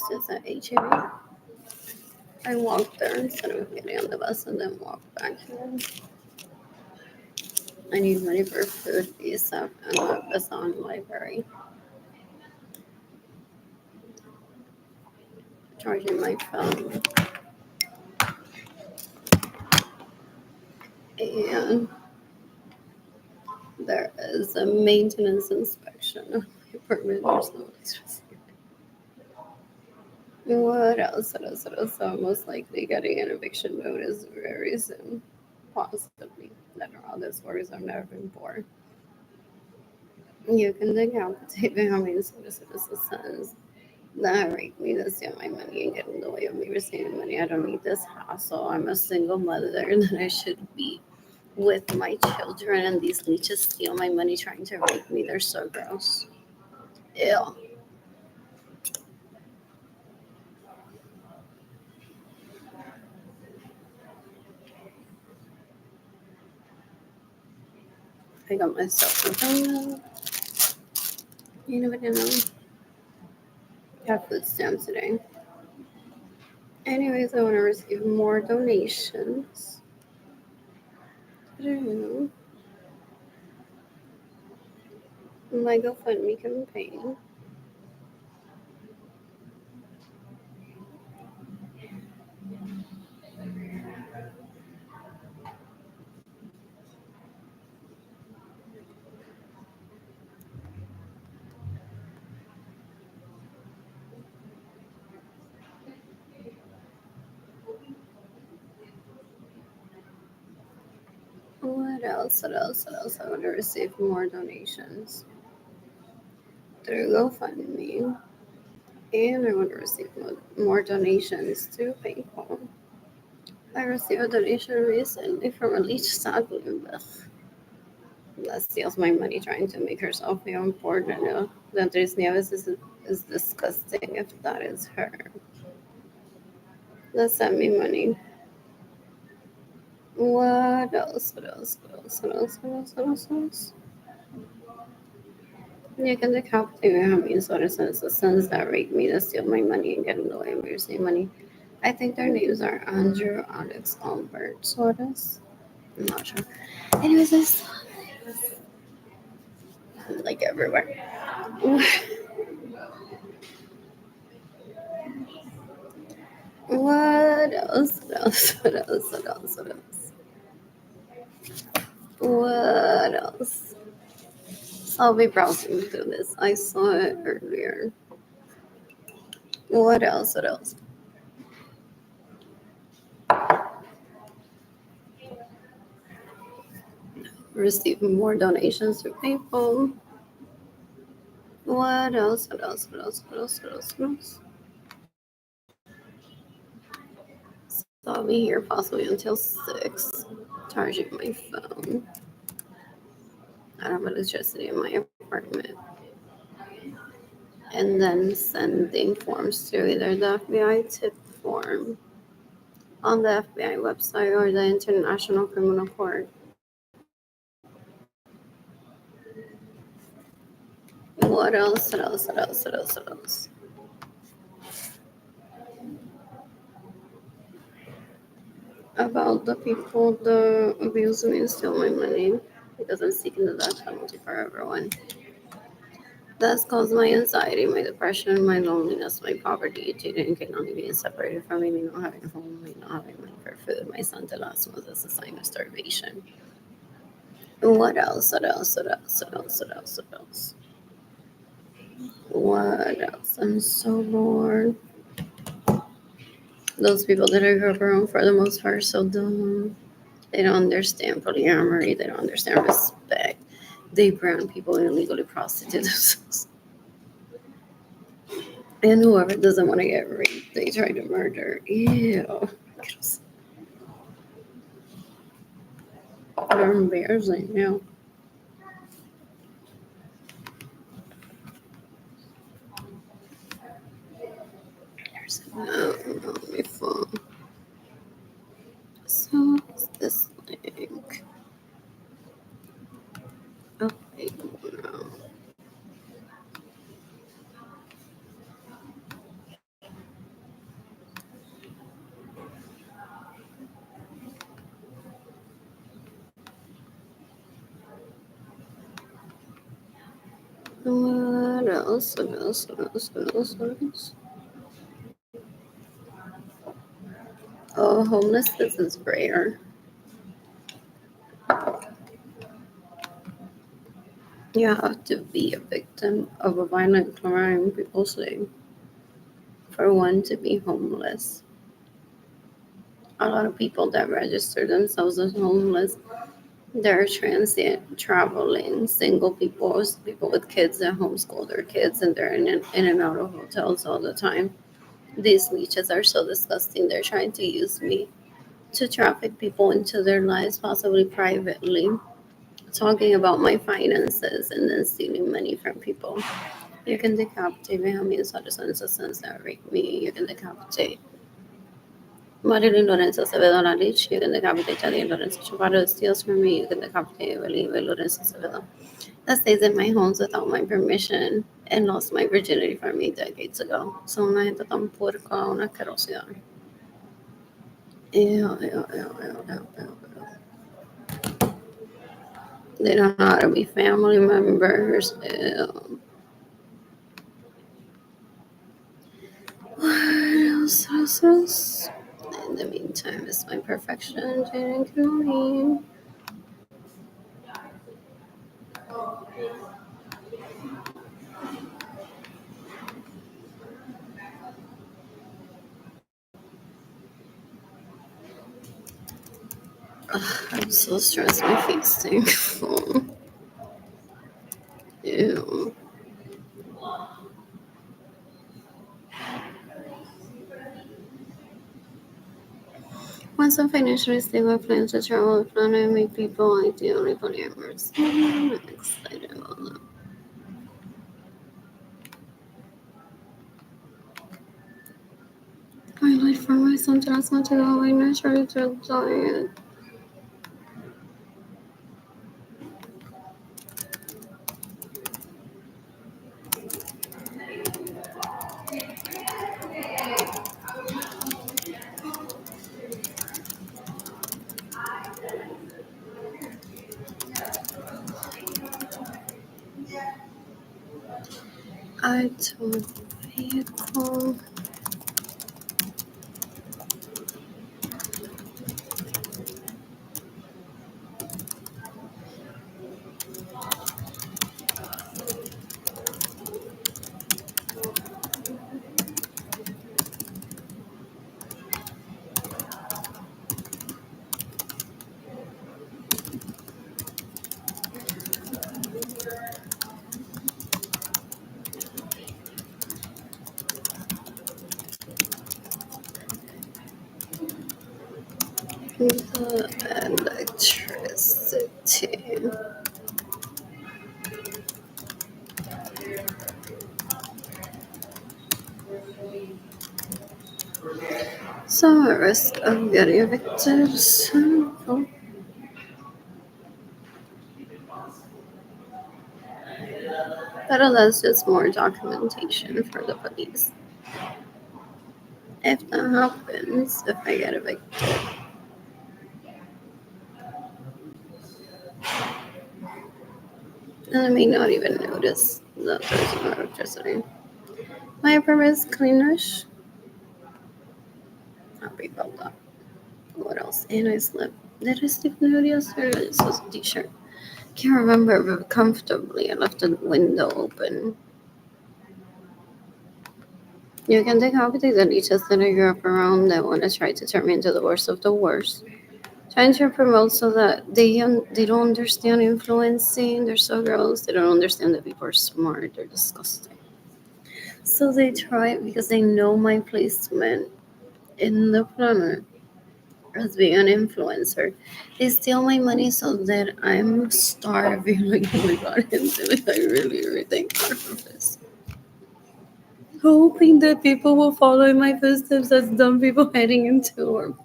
It's at HEB. I walked there instead of getting on the bus and then walk back here. I need money for food, stuff, and the Amazon library. Charging my phone. And there is a maintenance inspection of my apartment. There's no electricity. What else? What else? What else? So most likely getting an eviction notice very soon. Possibly. That are all the stories I've never been born. You can decapitate how many citizens that rate me to steal my money and get in the way of me receiving money. I don't need this hassle. I'm a single mother that I should be with my children, and these leeches steal my money trying to rape me. They're so gross. Ew. I got myself a donut. You never know. Got food stamps today. Anyways, I want to receive more donations. I don't know. My GoFundMe campaign. What else? What else? What else? I want to receive more donations through GoFundMe. And I want to receive more donations through PayPal. I received a donation recently from a leech Sadlenbach that steals my money trying to make herself feel important. That Andres Nieves is disgusting if that is her. Let's send me money. What else? What else? What else? What else? What else? What else? What else? You can decapitate how many citizens that rape me to steal my money and get in the way of me receiving money. I think their names are Andrew, Alex, Albert, Soros. I'm not sure. Anyways, I saw this like everywhere. What else? What else? What else? What else? What else? What else? I'll be browsing through this. I saw it earlier. What else? What else? Receiving more donations through PayPal. What else? What else? What else? What else? What else? What else? So I'll be here possibly until 6, charging my phone. I don't have electricity in my apartment. And then sending forms to either the FBI tip form on the FBI website or the International Criminal Court. What else? What else? What else? What else? What else? About the people that abuse me and steal my money because I'm seeking the death penalty for everyone. That's caused my anxiety, my depression, my loneliness, my poverty, cheating, only being separated from me not having a home, me not having money for food. My son, the last was a sign of starvation. What else? What else? What else? What else? What else? What else? What else? I'm so bored. Those people that I grew up around for the most part are so dumb. They don't understand polyamory. They don't understand respect. They brown people and illegally prostitute themselves. And whoever doesn't want to get raped, they try to murder. Ew. They're embarrassing, yeah. There's no on my phone. So what's this link? Okay, no. What else? What else? What else? What else? What else? Oh, homelessness is rare. You have to be a victim of a violent crime, people say, for one to be homeless. A lot of people that register themselves as homeless, they're transient, traveling, single people, people with kids that homeschool their kids, and they're in and out of hotels all the time. These leeches are so disgusting. They're trying to use me to traffic people into their lives, possibly privately, talking about my finances and then stealing money from people. You can decapitate me, how many citizens that rape me. You can decapitate Marilyn Lorenzo Acevedo Lalich. You can decapitate Jadine Lorenzo Chaparro steals from me. You can decapitate Believe Lorenzo Acevedo. That stays in my homes without my permission and lost my virginity from me decades ago. Son una gente tan puerca, una asquerosidad. Ew, ew, ew, ew, ew, ew. They don't know how to be family members. Ew. What else? What else? What else? In the meantime, it's my perfection, Jaden Canoe. I'm so stressed. My face stinks. Ew. Once I'm financially stable, I plan to travel with fun and meet people ideally polyamorous. I'm excited about that. I like for my son to ask me to go away naturally to diet. I told vehicle. The electricity. So at risk of getting evicted. But that's just more documentation for the police. If that happens, if I get evicted, and I may not even notice that there's no electricity. My apartment is cleanish. Happy about that. What else? And I slept. Did I sleep nude yesterday? This was a t-shirt. Can't remember, but comfortably. I left the window open. You can decapitate the leeches that I grew up around that want to try to turn me into the worst of the worst. Trying to promote so that they don't understand influencing. They're so gross. They don't understand that people are smart. They're disgusting. So they try it because they know my placement in the planet as being an influencer. They steal my money so that I'm starving. Like, oh my god, I really thank God for this. Hoping that people will follow in my footsteps as dumb people heading into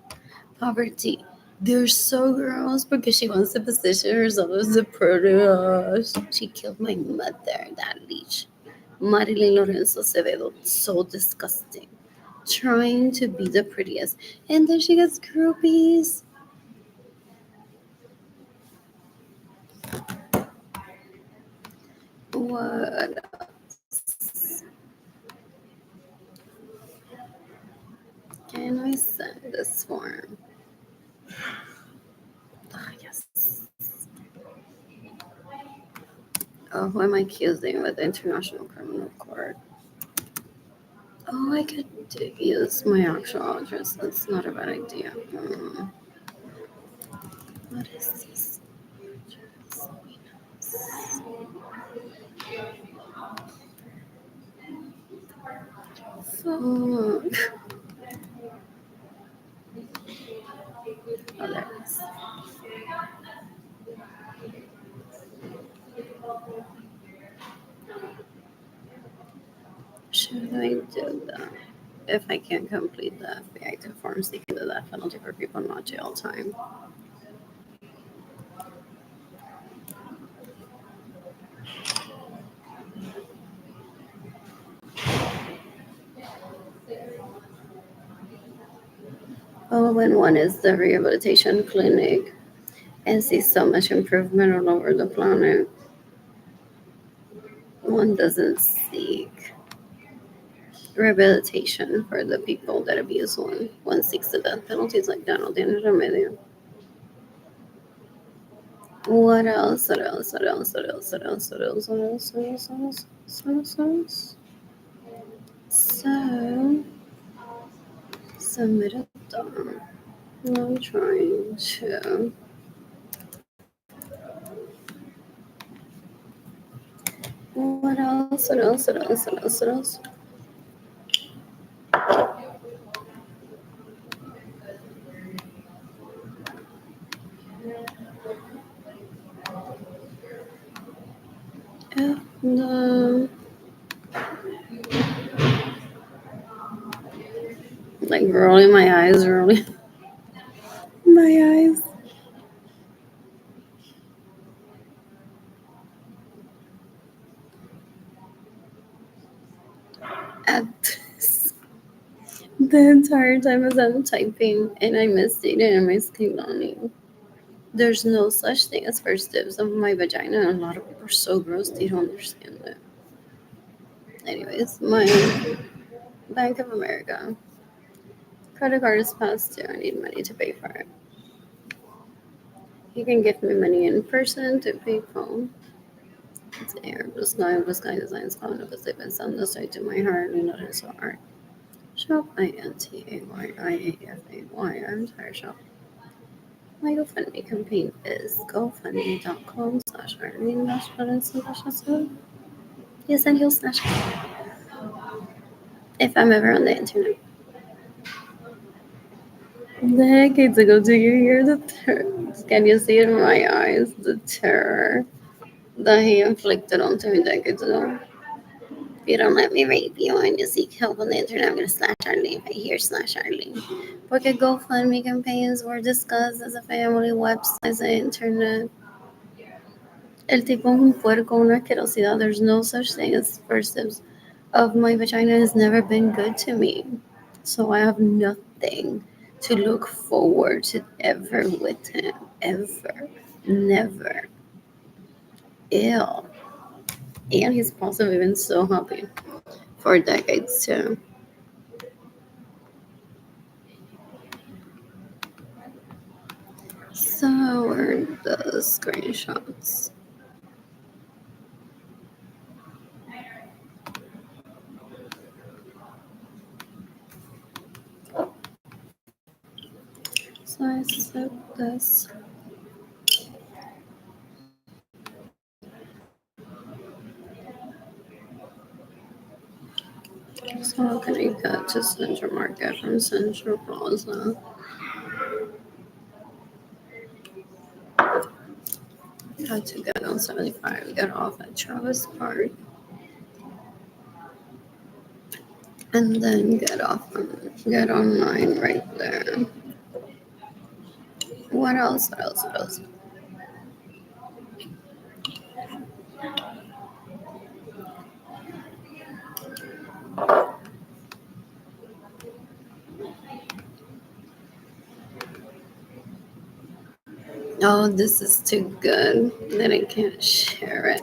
poverty. They're so gross because she wants to position herself as a product. She killed my mother, that leech. Marilyn Lorenzo Acevedo. So disgusting. Trying to be the prettiest. And then she gets groupies. What else? Can I send this form? Yes. Oh, who am I accusing with the International Criminal Court? Oh, I could use my actual address. That's not a bad idea. What is this? Fuck. Oh, there it is. Should I do that? If I can't complete the FBI active form seeking the death penalty for people not jail time. Oh, and one is the rehabilitation clinic and see so much improvement all over the planet. One doesn't seek rehabilitation for the people that abuse one. One seeks the death penalty. It's like, no tiene remedio. What else? What else? What else? What else? What else? What else? What else? What else? What else? What else? What else? So, submit a thumb. I'm trying to. What else? What else? What else? What else? What else? And like rolling my eyes, rolling my eyes. At the entire time as I'm typing, and I misstated and misclicked. There's no such thing as first dibs of my vagina, and a lot of people are so gross they don't understand it. Anyways, my Bank of America credit card is past due. I need money to pay for it. You can give me money in person to pay phone. It's air. Blue sky designs calling because they've been sending straight to my heart and not his heart. Shop INTAYIAFAY. I'm tired shop. My GoFundMe campaign is gofundme.com/Arlene-Robinson. Yes, and he'll slash if I'm ever on the internet. Decades ago, do you hear the terror? Can you see it in my eyes? The terror that he inflicted onto me decades ago. If you don't let me rape you and you seek help on the internet, I'm gonna slash Arlene if I hear slash Arlene. Porque GoFundMe campaigns were discussed as a family website on the internet. El tipo es un puerco, una asquerosidad. There's no such thing as first dibs of my vagina has never been good to me. So I have nothing to look forward to ever with him. Ever. Never. Ew. And he's possibly been so happy for decades too. So where are the screenshots? So I set this. So how can I get to Central Market from Central Plaza? Had to get on 75, get off at Travis Park, and then get on 9 right there. What else? What else? What else? Oh, this is too good that I can't share it.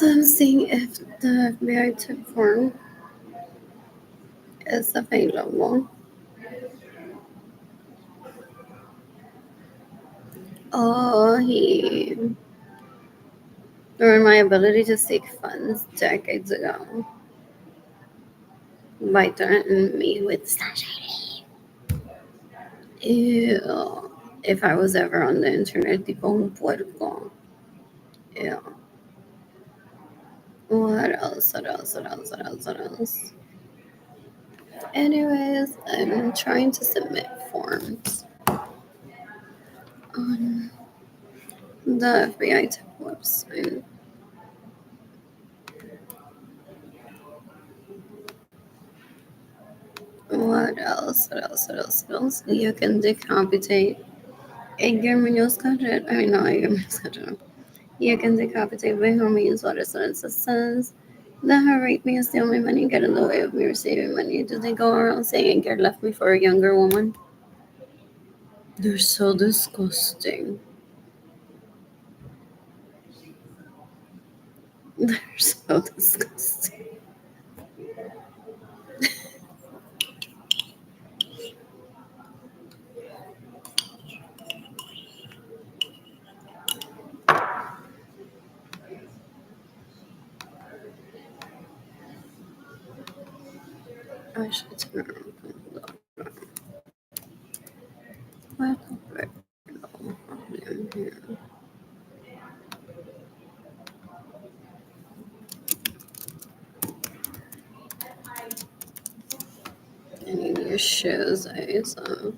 So I'm seeing if the FBI tip form is available. Oh, he ruined my ability to seek funds decades ago by threatening me with Sunshine. Ew. If I was ever on the internet, tipo un puerco. Ew. What else? What else? What else? What else? What else? Anyways, I'm trying to submit forms on the FBI tip website. What else? What else? What else? What else? You can decapitate Edgar Munoz Carrero. I mean, no, Edgar Munoz Carrero. You can decapitate by homies, what is it says. That her rape me and steal my money, get in the way of me receiving money. Do they go around saying Edgar left me for a younger woman? They're so disgusting. They're so disgusting. I should turn around. What the frick? In here. I need your shoes, so.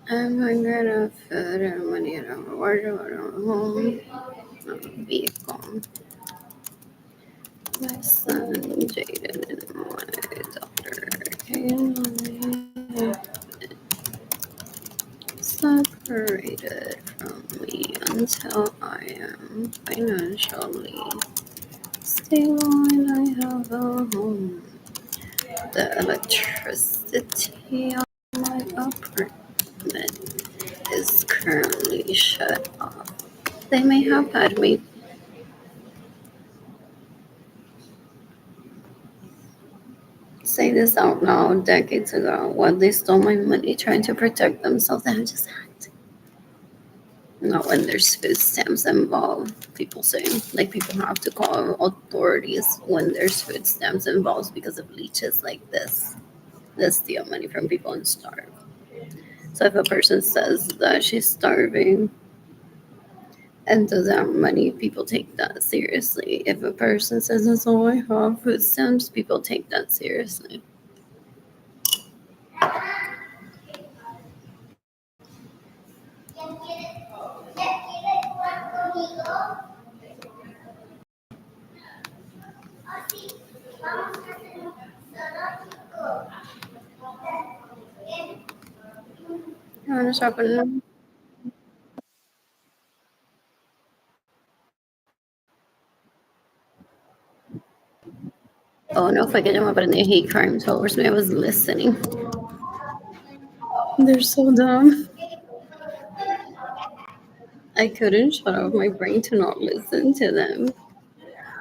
I'm gonna put money in a home vehicle. My son Jaden and my daughter Kayla separated from me until I am financially stable and I have a home. The electricity on my apartment is currently shut off. They may have had me say this out loud decades ago when they stole my money trying to protect themselves. I'm just hacked. Not when there's food stamps involved. People say, like, people have to call authorities when there's food stamps involved because of leeches like this that steal money from people and starve. So if a person says that she's starving and doesn't have money, people take that seriously. If a person says that's all I have, food stamps, people take that seriously. You want to shop in? Oh no, fue que yo me aprendí hate crime towards me. I was listening. They're so dumb. I couldn't shut off my brain to not listen to them.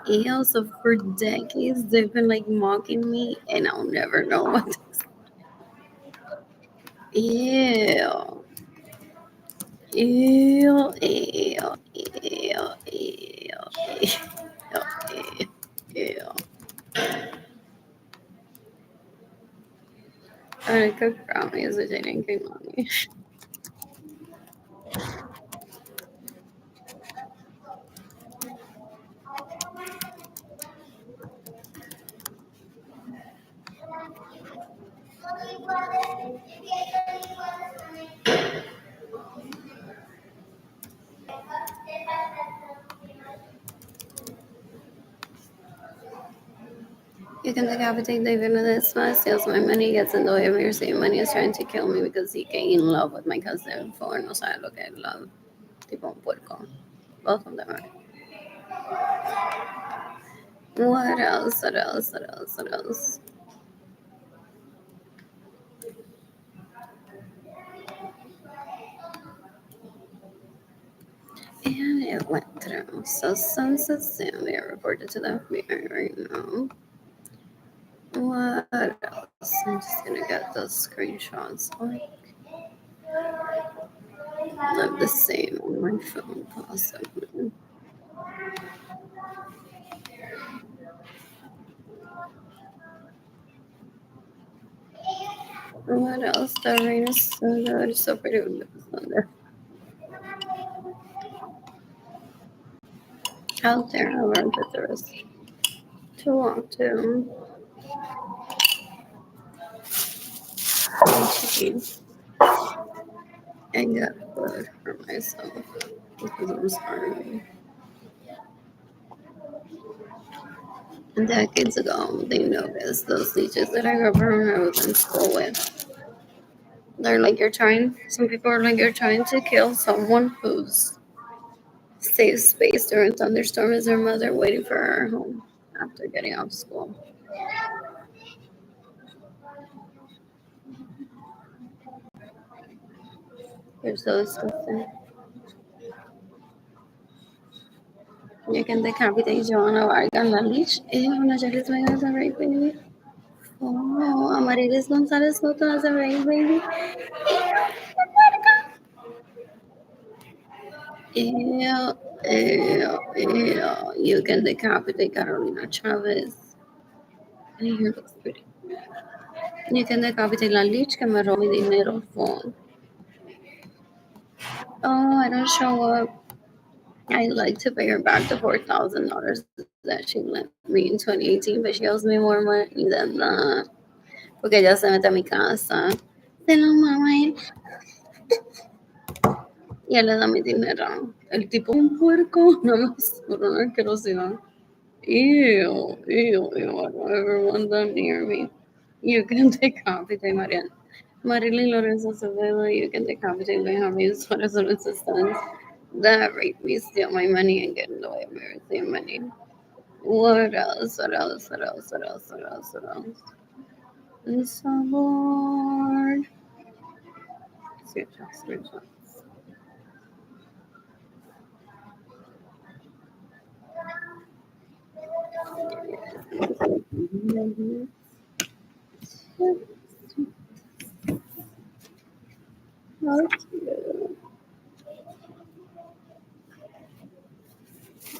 Yeah, so for decades they've been like mocking me, and I'll never know what. Ew, ew, ew, ew, ew, ew, ew. I cook brownies with Jaden Kimani. You can decapitate David Ledesma, steals my money, gets in the way of me receiving money, is trying to kill me because he came in love with my cousin. For no sabe lo que es love. Tipo un puerco. Both of them are. What else? What else? What else? What else? And it went through. So Sunset Sandy reported to the FBI right now. What else? I'm just gonna get those screenshots like the same on my phone possibly. What else? The rain is so good. It's so pretty with the thunder. Out there, I learned that there was to walk to. And got food for myself because I'm starving. And decades ago, they noticed those teachers that I grew up around I was in school with. They're like, you're trying, some people are like, you're trying to kill someone who's safe space during a thunderstorm is their mother waiting for her home after getting off school. You're so disgusting. You can decapitate Joanna Vargas Lalich. Una Jacqueline Vegas a rape baby. Oh, Amarilis Gonzalez Soto as a rape baby. Ew, ew. You can decapitate Carolina Chavez. And here looks pretty. You can decapitate La Lich que me robó mi dinero phone. Oh, I don't show up. I'd like to pay her back the $4,000 that she lent me in 2018, but she owes me more money than that. Porque ella se mete a mi casa. Se lo mama él y él le da mi dinero. El tipo es un puerco, no me por una asquerosidad. Ew, I don't ever want them near me. You can decapitate Marian. Marilyn Lorenzo Acevedo, you can decapitate Benjamin Suarez Resistance. That raped me, steal my money, and get in the way of me receiving money. What else? What else? What else? What else? What else? What else? I'm so bored. Screenshot, screenshot.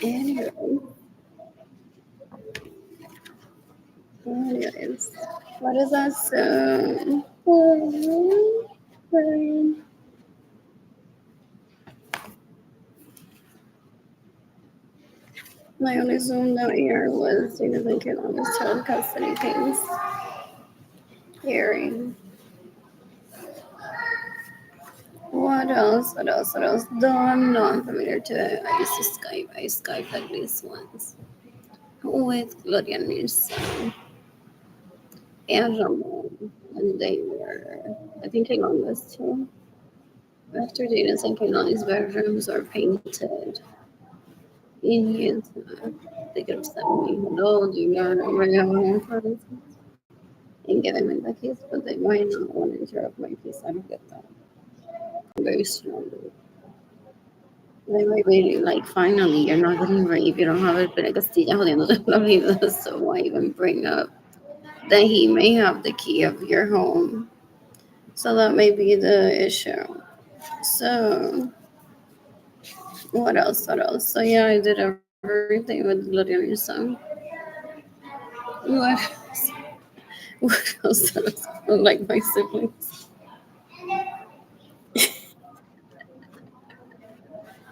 Anyway, anyways, what is that soon? My only Zoom out here was Jonathan Killen's child custody case hearing. What else? What else? What else? Though I'm not familiar to it. I used to Skype. I Skyped at least once with Gloria Nilsson and Ramon. And they were, I think Keylon was too. After Dana's and Keylon's bedrooms are painted in his, they could have sent me, hello, do you remember your home for instance? And give him in the case, but they might not want to interrupt my case. I don't get that. Very strongly. They might be like, finally, you're not getting raped, you don't have it, pero Castilla jodiéndote la vida, so why even bring up that he may have the key of your home? So that may be the issue. So, what else? What else? So, yeah, I did everything with Gloria Nilsson. What else? What else? Like my siblings.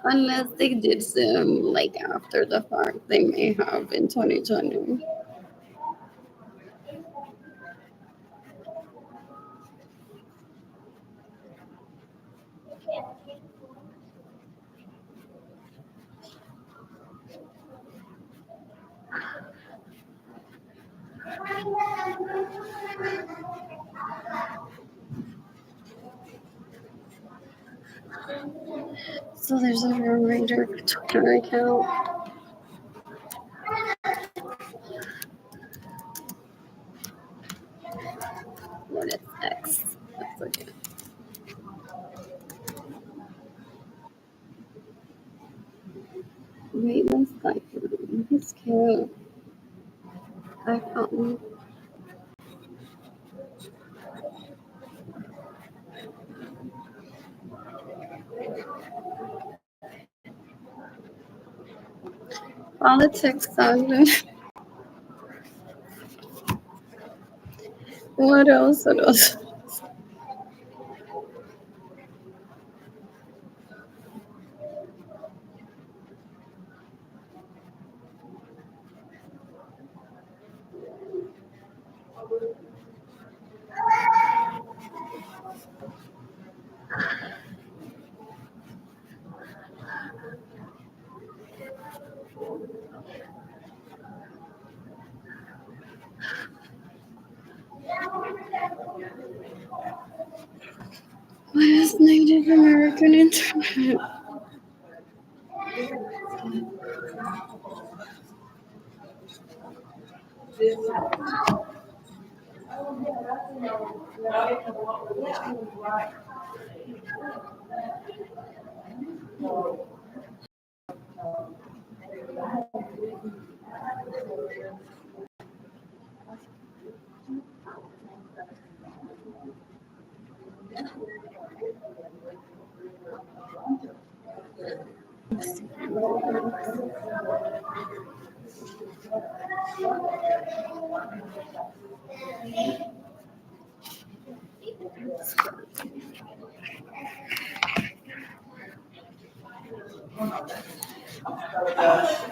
Unless they did some like after the fact, they may have in 2020. So there's a reminder Twitter account. What is X? Let's look at it. Weightless Cyclone. He's cute. I found. Politics segment. What else? What else? What is Native American internet?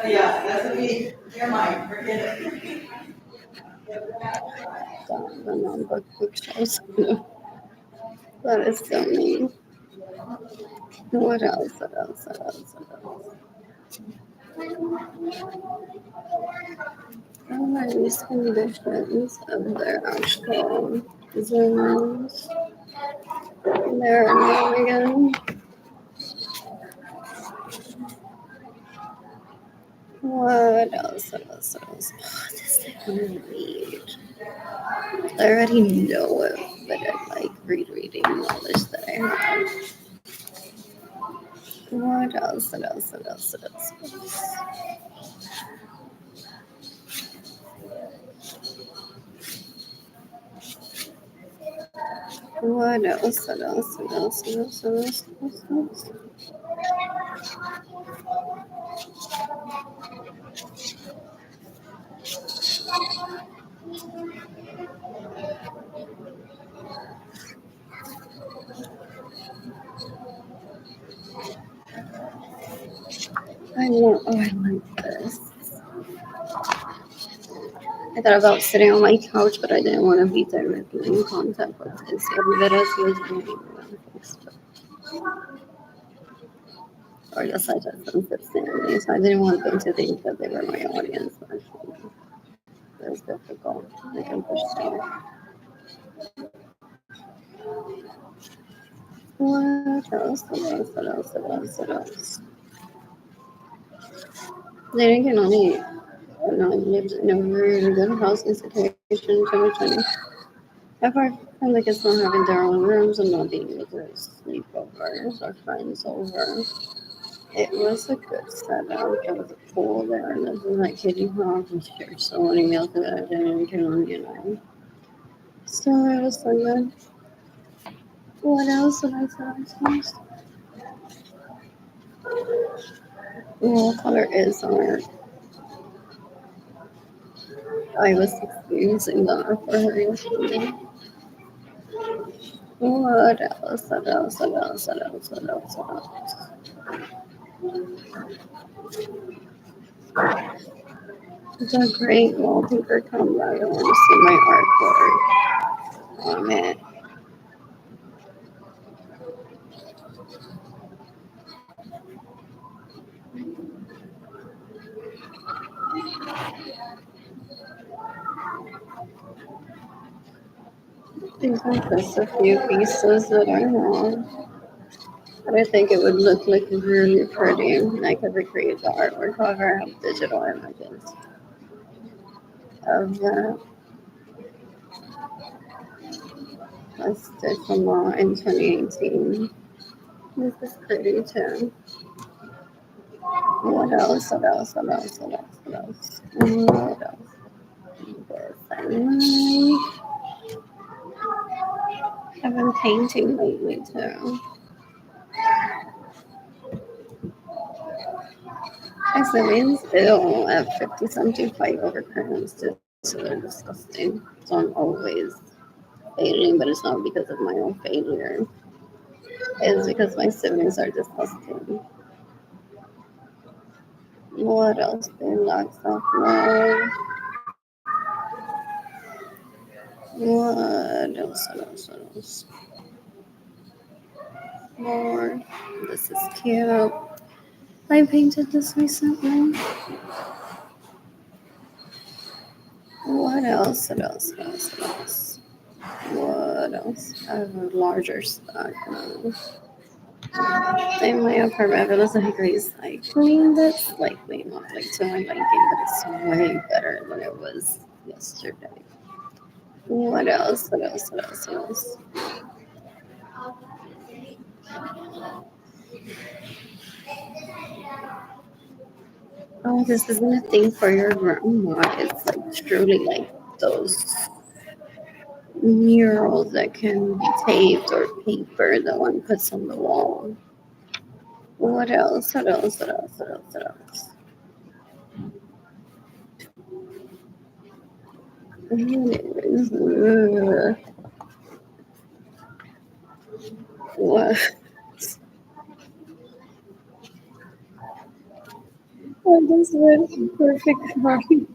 Yeah, that's me. Never mind, forget it. The non-book bookshelves. That is so mean. What else? What else? What else? What else? What are these conditions of their actual zones? There and there again. What else? What else? What else? Oh, this thing I read. I already know it, but I like rereading knowledge that I have. What else? What else? What else? What else? What else? What else? What else? What else? What else? What else? What else? I want. Oh, I like this. I thought about sitting on my couch, but I didn't want to be directly in contact with this. Rivera was doing or yes, I just sensitive family, so I didn't want them to think that they were my audience. Actually, it was difficult. I can push through. What else? What else? What else? What else? What else? They didn't get only lived in a very good housing situation in 2020. Apart from the kids not having their own rooms and not being able to sleep over or friends over. It was a good setup. There was a pool there, and there's like Kitty Hawk, and shared so many meals that I didn't can. So it was so good. What else did I say? What color is art? I was experiencing that for her yesterday. What else? What else? What else? What else? What else? What else? It's a great wallpaper combo. I want to see my artwork on it. These are just a few pieces that I have. But I think it would look like really pretty. And I could recreate the artwork. However, I have digital images of that. I stitched them all in 2018. This is pretty too. What else? What else? What else? What else? What else? What else? This I like. I've been painting lately too. I siblings ill at 50 something fight over curtains too, so they're disgusting. So I'm always failing, but it's not because of my own failure. It's because my siblings are disgusting. What else? They lots of love. What else? What else? What else? More. This is cute. I painted this recently. What else? What else? What else? What else? What else? I have a larger stock now. In my apartment, it was like recycling this slightly, not like to my liking, but it's way better than it was yesterday. What else? What else? What else? What else? Oh, this isn't a thing for your grandma. It's like truly like those murals that can be taped or paper that one puts on the wall. What else? What else? What else? What else? What else? Anyways, what? Oh, this was perfect karate.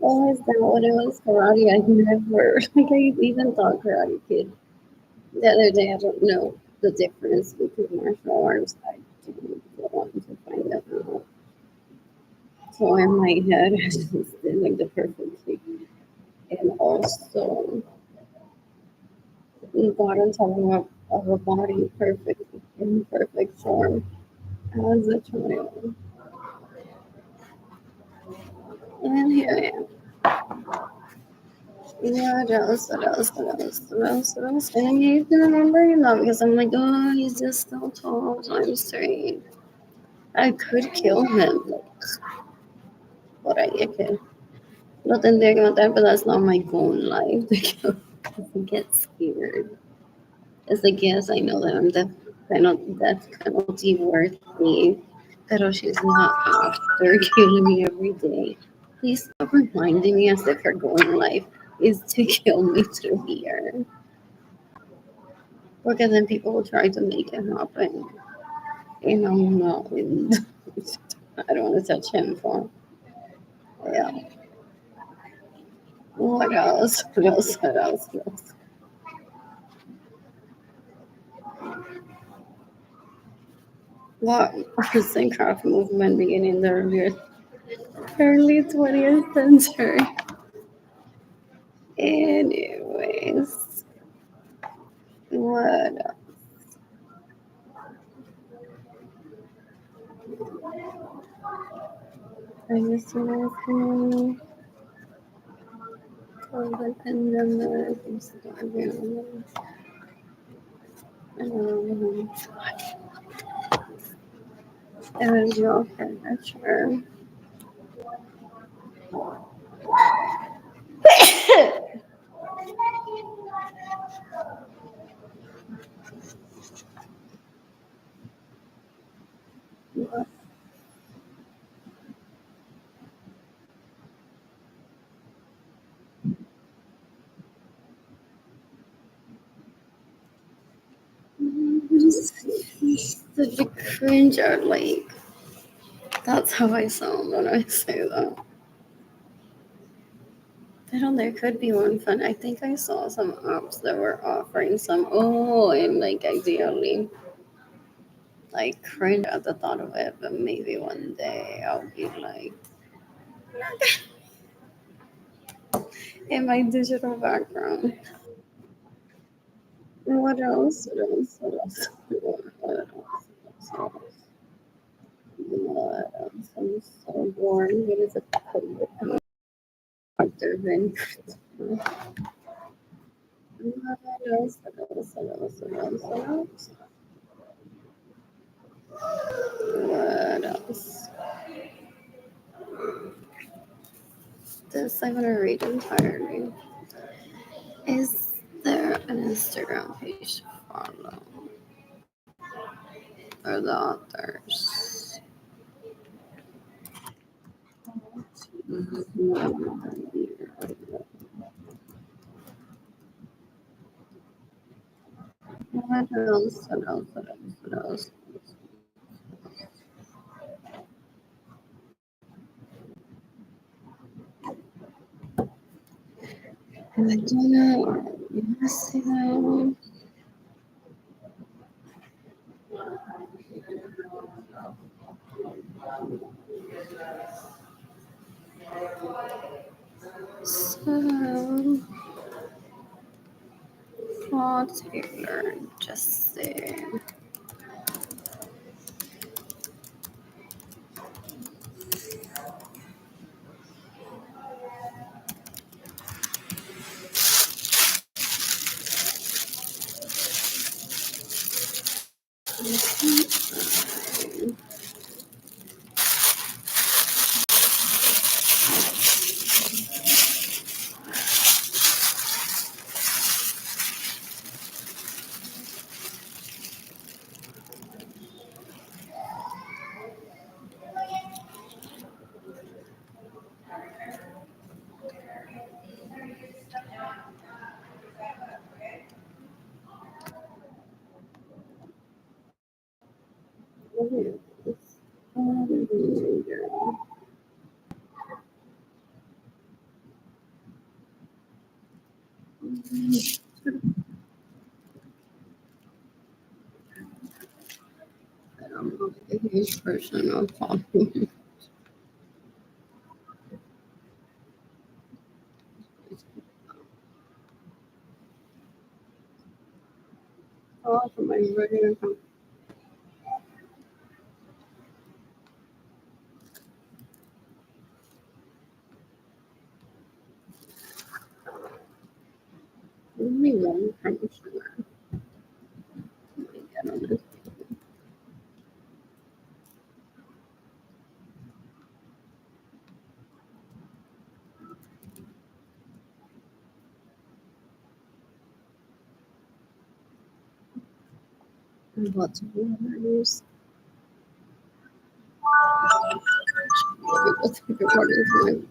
Oh, is that what it was? Karate? I never, like, I even thought Karate Kid the other day. I don't know the difference between martial arts. I didn't want to find that out. So in my head, I just did like the perfect thing. And also, got on top of a body perfect in perfect form as a child. And here I am. What else? What else? What else? What else? What else? And I hate to remember him now because I'm like, oh, he's just so tall. So I'm straight. I could kill him, like, por ahí que lo tendría que matar, but that's not my goal in life to kill because I get scared. It's like, yes, I know that I'm death penalty worthy, pero she's not after killing me every day. Please stop reminding me as if her goal in life is to kill me through here. Because then people will try to make it happen. And I'm not. I don't want to touch him for. Yeah. What else? What else? What else? What else? What arts and craft movement began in the early 20th century? Anyways, what else? I just want to COVID pandemic. I'm starving. Um, Original furniture. Such a cringe art, like, that's how I sound when I say that. I don't there could be one fun. I think I saw some apps that were offering some, oh, and like ideally, like cringe at the thought of it, but maybe one day I'll be like, in my digital background. What else? What else? What else? What else? What else? What else? I'm so bored. What is a code? Doctor Vin. What else? What else? What else? What else? What else? What else? This I'm gonna read entirely. Is there an Instagram page to follow? Or the authors? What else? What else? What else? What else? I don't know. Yes, so, Claude Taylor, just say. I don't know his version of coffee. Oh, from my regular account. Only one from sugar. Get on this. I'm about to do others. Let's keep recording time.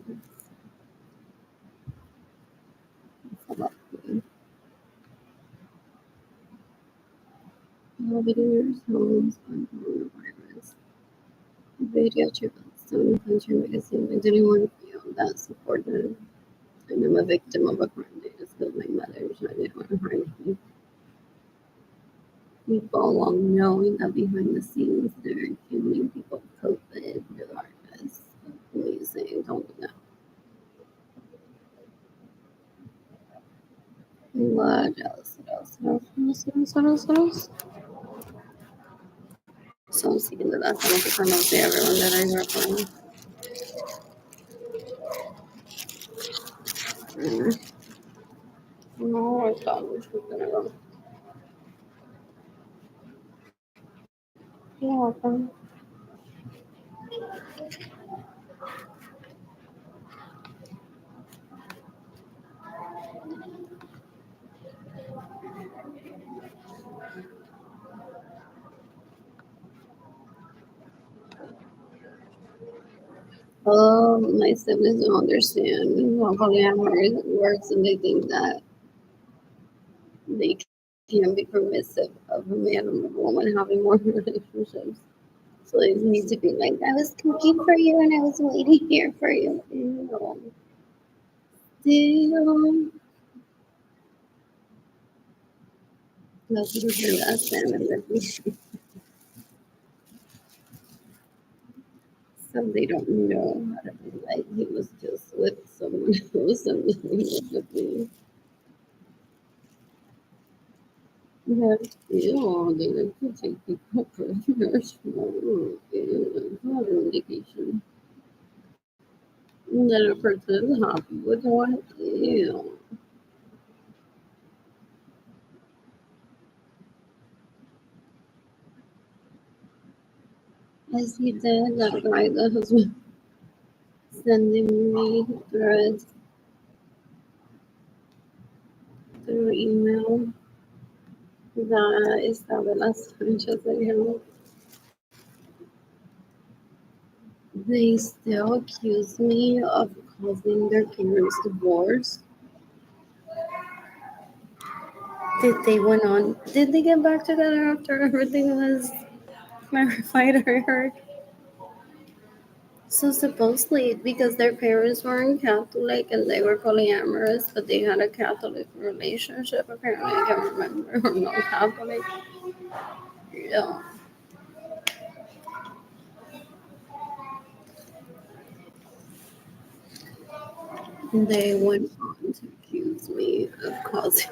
Videos, homes on coronavirus. Radio trip Stone Country Magazine. I didn't want to feel that supported. And I'm a victim of a crime. They just killed my mother, which I didn't want to harm me. People along knowing that behind the scenes they're killing people with COVID regardless. Please say don't do that. What else? What else? What else? What else? What else? What else? So I'm seeing that that's going to promote to everyone that I work on. No, I thought we were gonna go. You're welcome. My siblings don't understand how polyamory works, and they think that they can be permissive of a man and a woman having more relationships. So they need to be like, I was cooking for you and I was waiting here for you. No. Still, that's the last family that we So they don't know how to be like he was just with someone else and he was with me. Yeah, yeah, they like to take people prisoners for indication that a person is happy with one. Yeah. I see that guy that has been sending me threads through email that Isabella Sanchez and him. They still accuse me of causing their parents' divorce. Did they went on? Did they get back together after everything was clarified? I heard. So supposedly, because their parents weren't Catholic and they were polyamorous, but they had a Catholic relationship. Apparently, I can't remember or not Catholic. Yeah, they went on to accuse me of causing.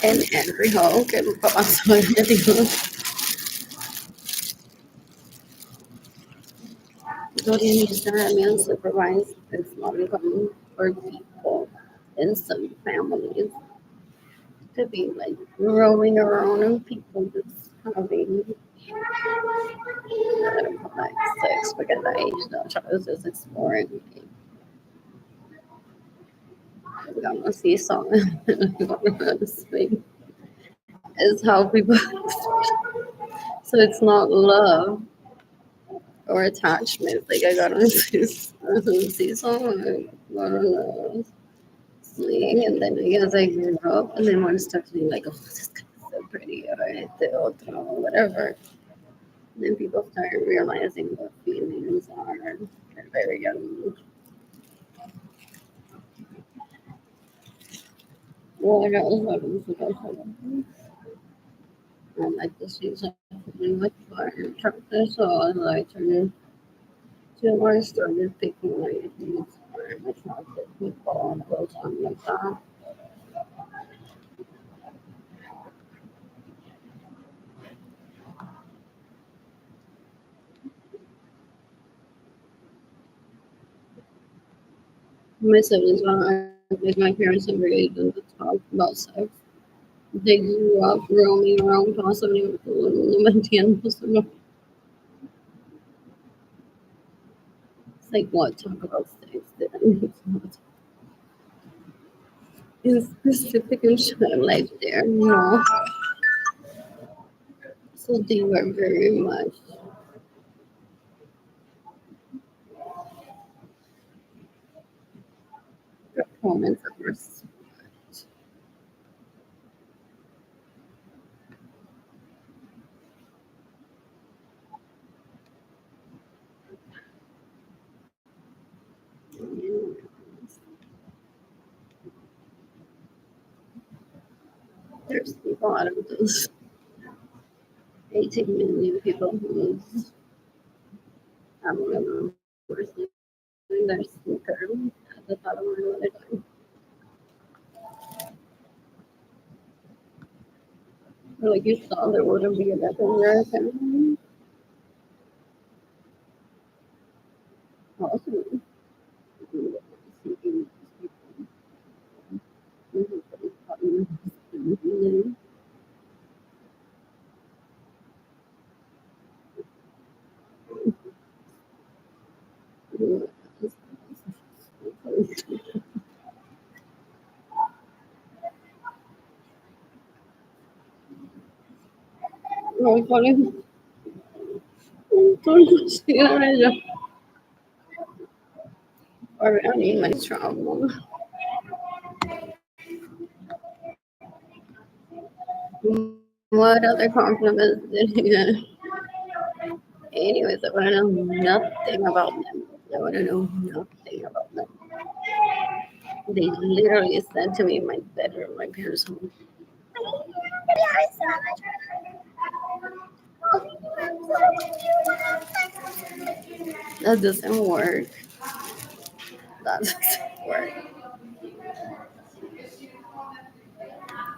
And Henry Hawk and pasó le dijo, Gloria needs to have me unsupervised. It's not uncommon for people in some families to be like roaming around and people just having like sex because the age no child is just exploring. I'm gonna see something. I'm gonna speak. Is how people. So it's not love or attachment. Like I gotta see someone. I don't know. Swing, and then I guess I grew up, and then one starts being like, oh, this guy's so pretty, right? The otro, whatever. And then people start realizing what feelings are. They're very young. What else? What else? What else? What else? I like to see something like fire trucker, so I like to till I started picking like these very attractive people and those on like that. My siblings are like my parents never even talk about sex. They grew up roaming around constantly. No me entiendo. So no, it's like what talk about sex then? It's not in specific and short life there. No. So they were very much proponents of respect. There's a lot of those 18 million people who I don't remember their sneaker at the bottom of the time. Like you saw there wouldn't be a death in your family. Awesome. No, funny. Don't see it. Or I mean, my trauma. What other compliments did he get? Anyways, I want to know nothing about them. I want to know nothing about them. They literally said to me in my bedroom, my parents' home. That doesn't work. That doesn't work.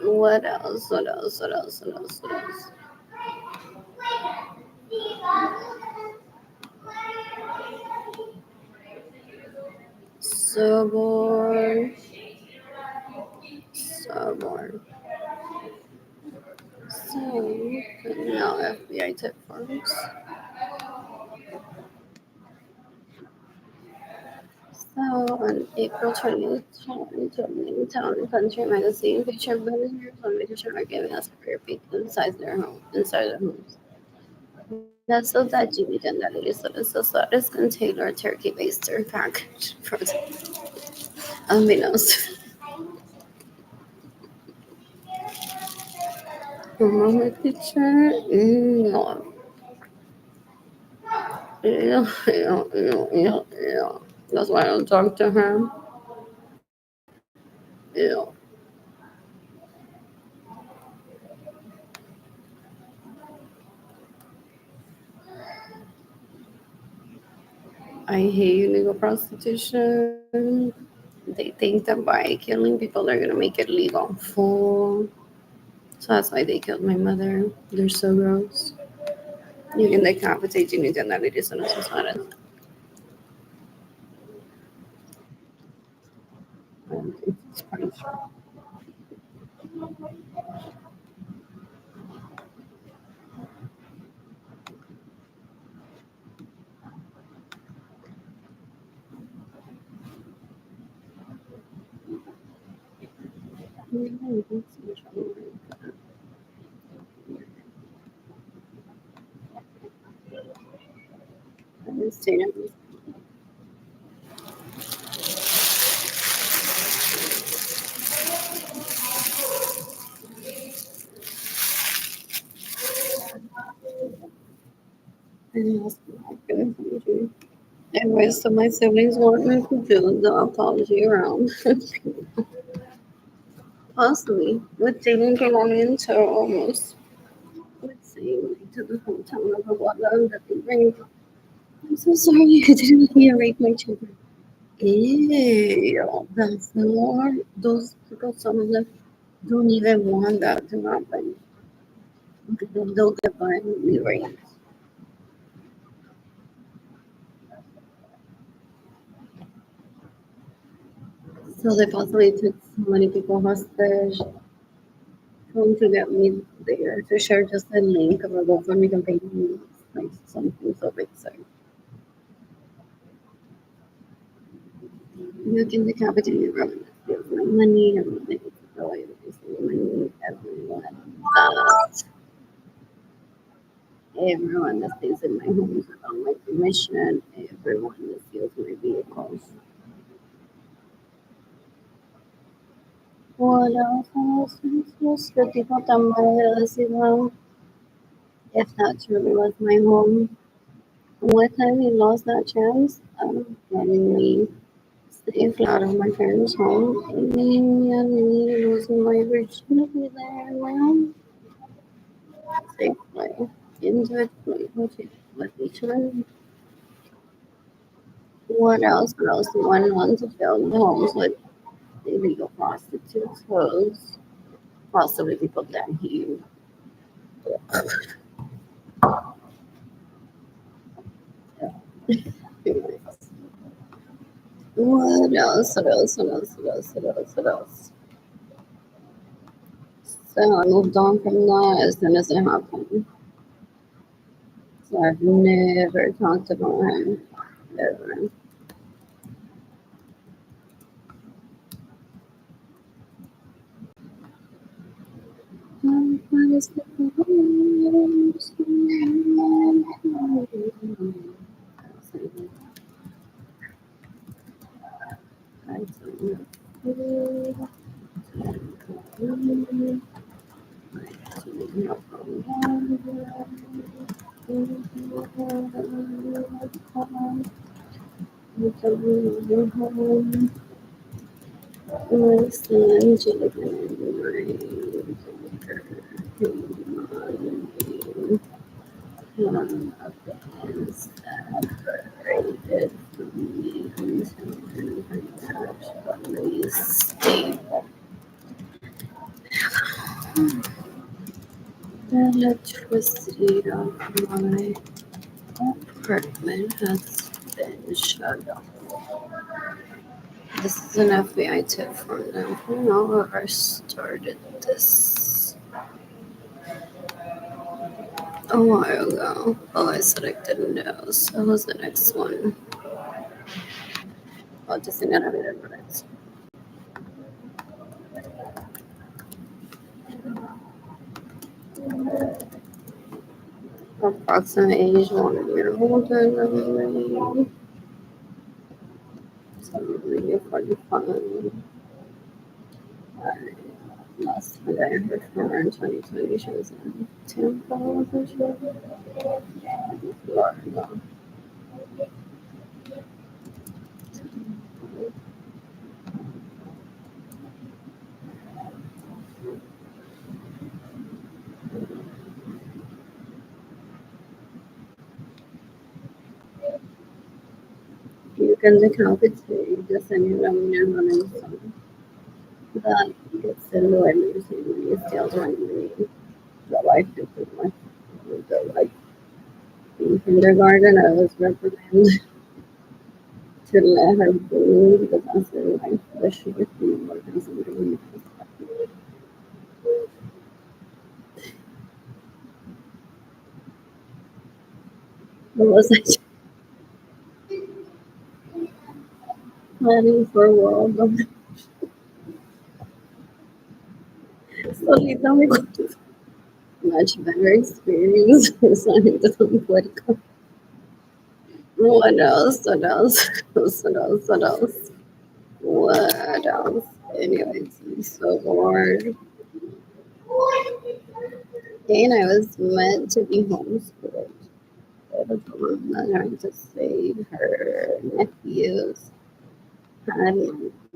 What else? What else? What else? What else? What else? Suborn. Suborn. So, now FBI tip forms. So, on April 20th, Town and Country magazine featured villagers on vacation are giving us a fair peek inside their homes. Nestled at Jimmy Dendali Solis container turkey baster package for unbeknownst. Mama picture, no, yeah. That's why I don't talk to her. Yeah. I hate illegal prostitution. They think that by killing people, they're gonna make it legal. Full. So that's why they killed my mother. They're so gross. You can decapitate genitality son of sus madres. It's pretty sure. Anyway, so my siblings want me to do the apology round. Possibly. With taking Colombian to almost, let's say, like, to the hometown of Aguada that they bring. I'm so sorry I didn't hear rape my children. Ew, that's more. Those people, some of them don't even want that to happen. They'll get violently raped. So they possibly took so many people hostage, trying to get me there to share just a link of a GoFundMe campaign, like something so big. So you can decapitate everyone that steals my money, everyone that gets away with stealing money, everyone that stays in my homes without my permission, everyone that steals my vehicles. What else? The tipo tan agradecido if that truly was my home. What time he lost that chance of letting me stay out of my parents' home and me losing my virginity there in my home safely into it with each other. What else? What else? The one want to fill the homes with illegal prostitutes, hoes, possibly people that he. What else? What else? What else? What else? What else? What else? So I moved on from that as soon as it happened. So I've never talked about him ever. My son, Jacob, one of the things that separated from me until her touch was stable. The electricity of my apartment has been shut off. This is an FBI tip from them. I don't know whoever started this a while ago. Oh, I said I didn't know. So who's the next one? Oh, just an animated minutes. Approximate age 1 year older than me. So maybe 45. Last time I heard from her in 2020, she was in Tampa, wasn't she? Florida. You can decapitate just any nominal on some that gets in the way when you steals money. The life different the like in kindergarten I was reprimanded to let her bully because I said life the short thing more than something. What was I planning for a world of solita me much better experience deciding to come political. What else? What else? What else? What else? What else? Anyways, I'm so bored. And I was meant to be homeschooled. But the mom not trying to save her nephews had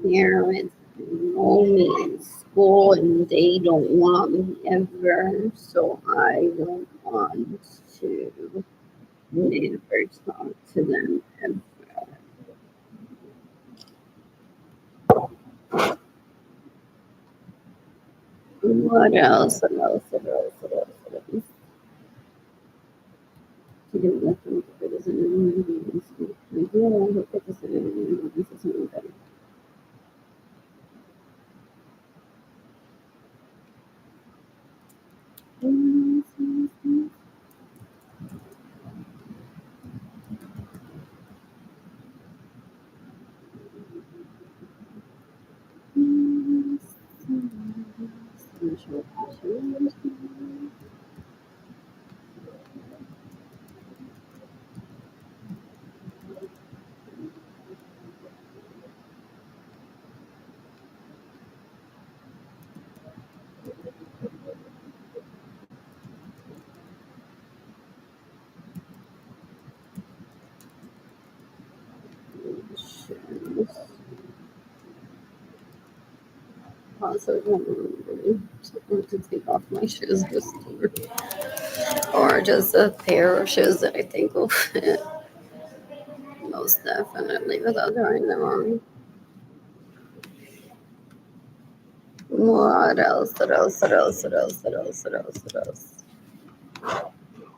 parents enroll me in school and they don't want me ever. So I don't want to never talk to them ever. What else? What else? What else? What else? What else? She didn't let them put this in the room. Like, yeah, I put this in the room. This is something better. Also, want to take off my shoes this summer, or just a pair of shoes that I think will fit most definitely without trying them on. What else? What else? What else? What else? What else? What else? What else?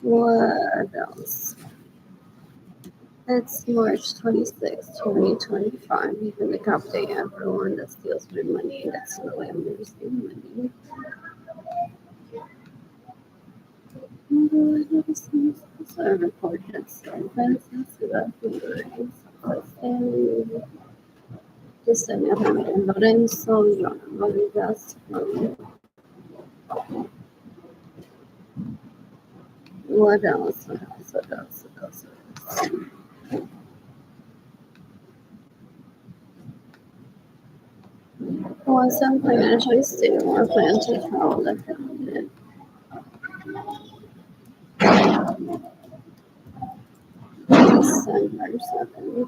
What else? It's March 26, 2025. You can decapitated everyone that steals my money. That's the way I'm losing money. I reported services to the family. Just a minute, Lorenzo, John Rodriguez. What else? What else? What else? What else? What else? Was some financially stable or plan to travel the family? December 17.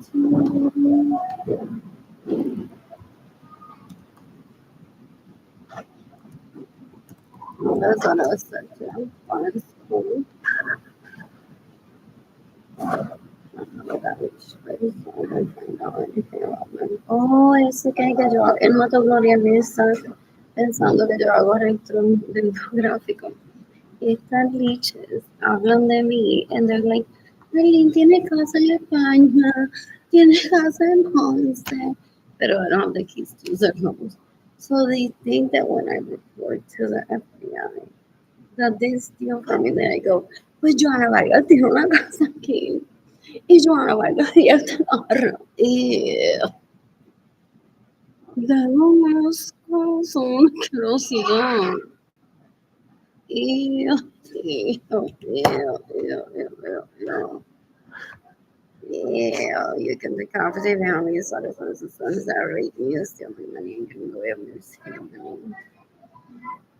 That's what I was said to. Honest school. Oh, ese que yo en Motogloria me estás pensando que yo hago gráfico. Estas liches hablan de mí and they're like, Arlene tiene casa en España, tiene casa en Ponce, pero I don't have the keys to their homes. So they think that when I report to the FBI, that they steal from me, then I go, pues Joana Vargas tiene una casa aquí. Y Joana Vargas ya está ahorro. Tengo unas cosas, una curiosidad. Ew, ew, ew, ew, ew. Yeah, you can be confident around me. So the sons that are raising you steal my money and can go over and steal money.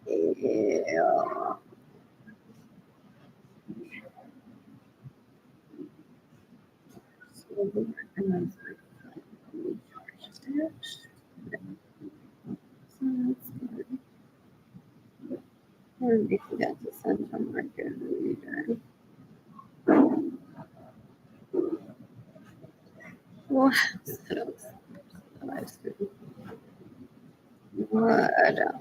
Yeah. So we recognize we charge this. So that's good. And we forgot to send some marker reader. What else? What else?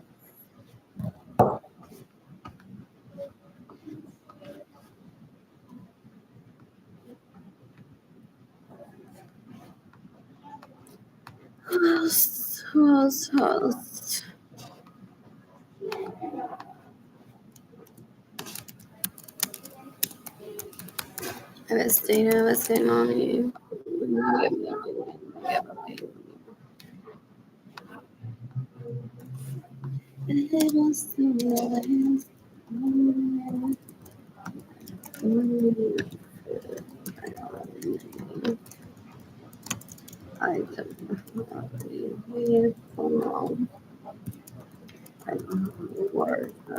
Who else? I was mommy. Little silence. I don't know. I don't know word. I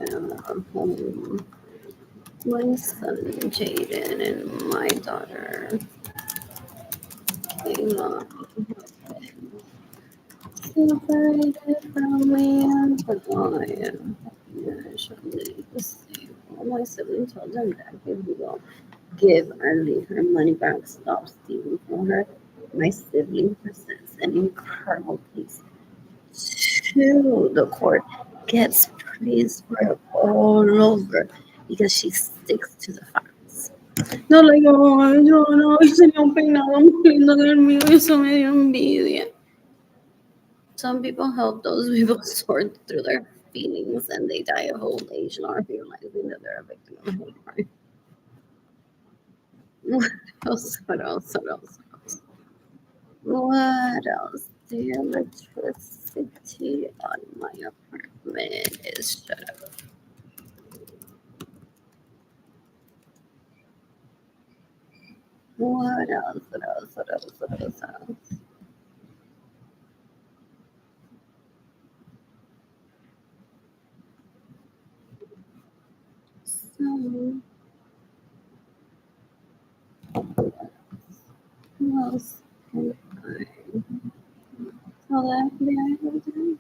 don't know. My son Jaden and my daughter Kayla separated from me and forgot. Actually, all my siblings told them that if we will give Arlie her money back, stop stealing from her. My sibling presents an incredible piece to the court, gets praised for it all over because she sticks to the facts. No, like, oh, yo no, se me peinado muy lindo que el mío, eso me dio envidia. Some people help those people sort through their feelings and they die of old age, not realizing that they're a victim of hate crime. What else? What else? What else? What else? The electricity on my apartment is shut up. What else? What else? What else? What else? So, who else can I tell the FBI about today?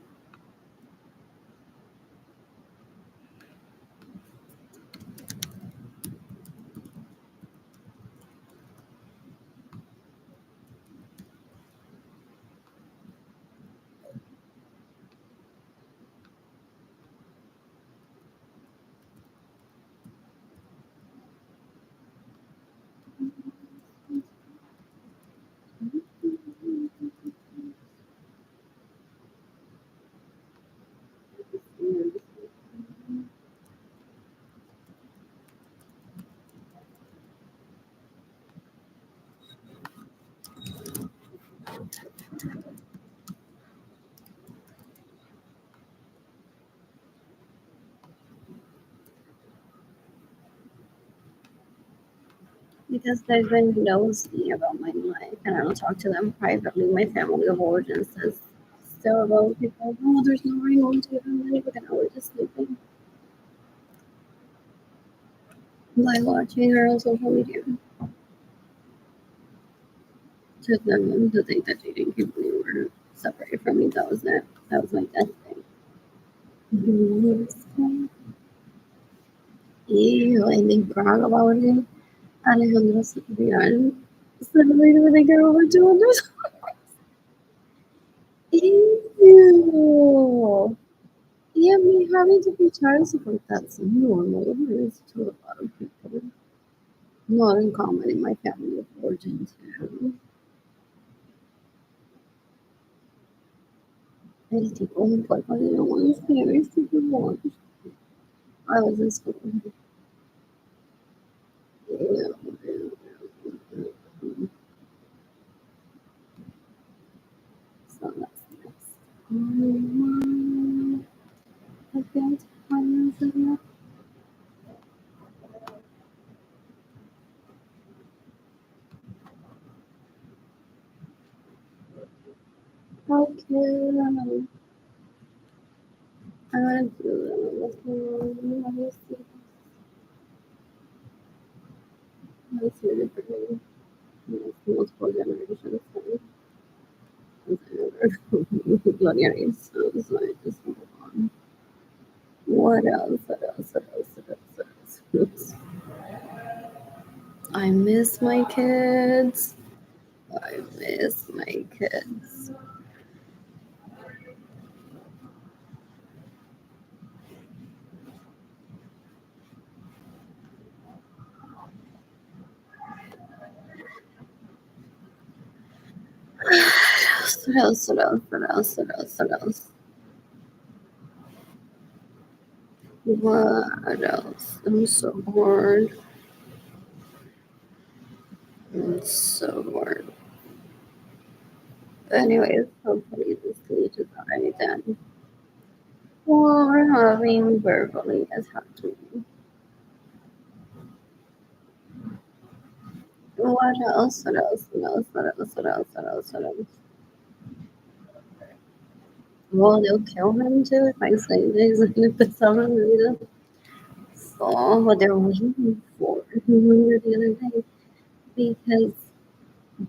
Because they've been nosy about my life, and I don't talk to them privately. My family of origin says still about people. Oh, there's no way home to them money, but I was just sleeping. By watching her on social media. To them to think that Jaden Kimberly were separated from me. That was it. That was my death thing. Ew, and they brag about it. Alejandro Real celebrated when they get over 200. Ew. Yeah, me having to be child support, that's normal. It's to a lot of people. Not uncommon in my family of origin too. El tipo un cuerpo de one is very super warm. I was in school. Yeah. So that's nice. I can't find it. Okay. I want to do what's going on. Let's see the different multiple generations. Gloria is so I just move on. What else? What else? What else? What else? What else? Oops. I miss my kids. I miss my kids. What else? What else? What else? What else? What else? What else? I'm so bored. I'm so bored. Anyways, hopefully this stage is already done. Well, we're having verbally attacked me. What else? What else? What else? What else? What else? What else? What else? Well, they'll kill him too if I say this and if it's on the video. So, what they're waiting for the other day because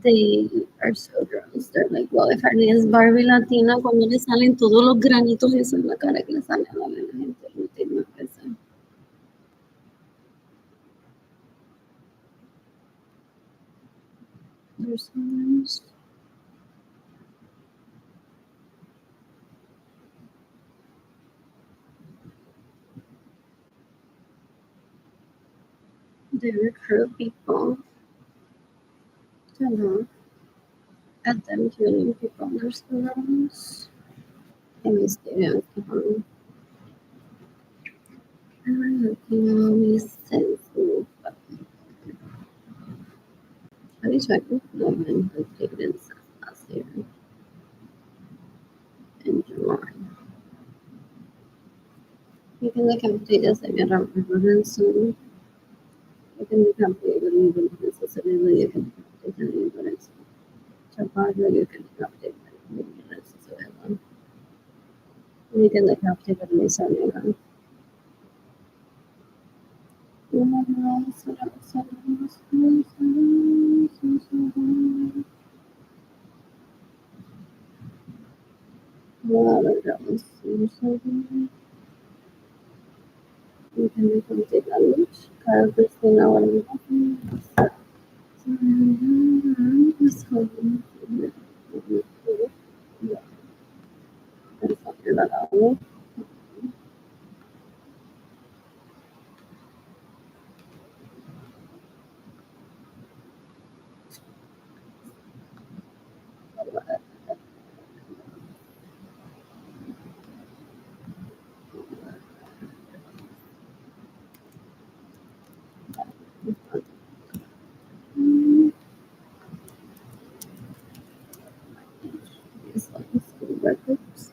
they are so gross. They're like, well, if Harley es Barbie Latina, cuando le salen todos los granitos eso en la cara que le sale a la gente, no tiene nada que hacer. They're so nice. They recruit people to look at them killing people in their schools. And we stay out of home. I'm looking on these sensible. I wish I could woman who taken in last year in July. You can look at data that you don't remember soon. You can become able to even necessarily you can update any but it's Chapada you can update necessarily. You can look update at least on your own. You can become the language. Kyle Christina one records.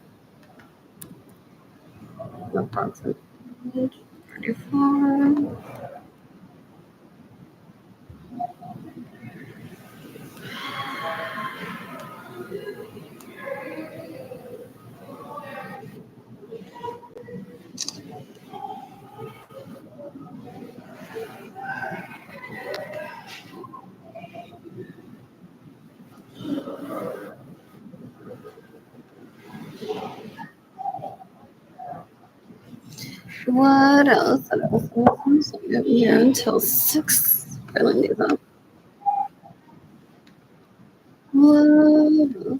No concept. 34. What else? So I'm here until 6 for Lindy's up. What else?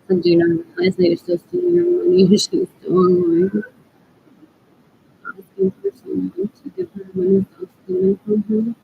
So do you not realize that you're still stealing your money? She's still online asking for someone to give her money without stealing from her.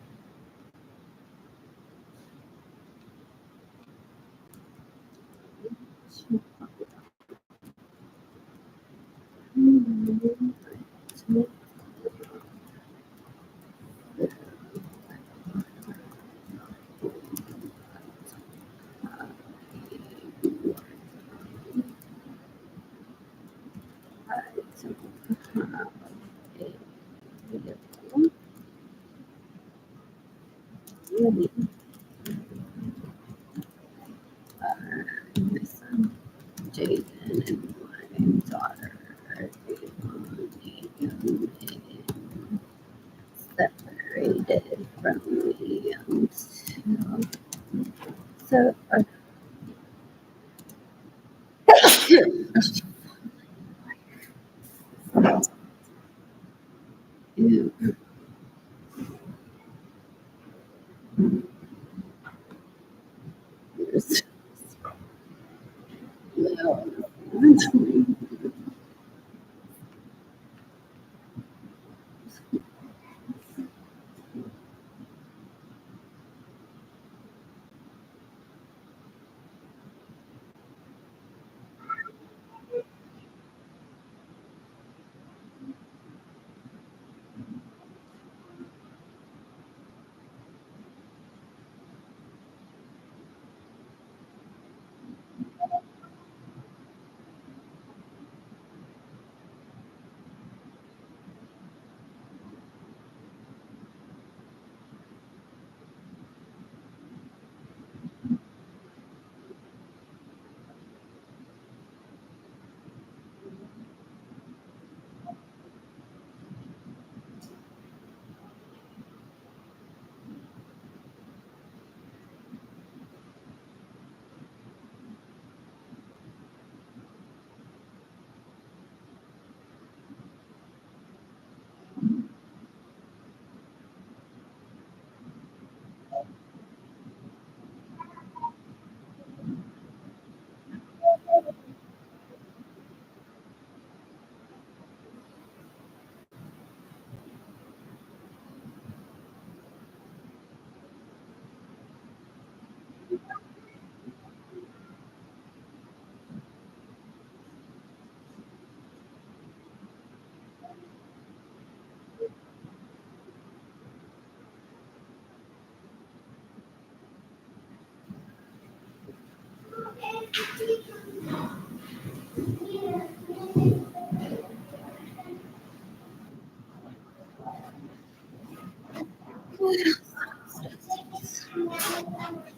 My son, Jaden, and my daughter separated from me until so years.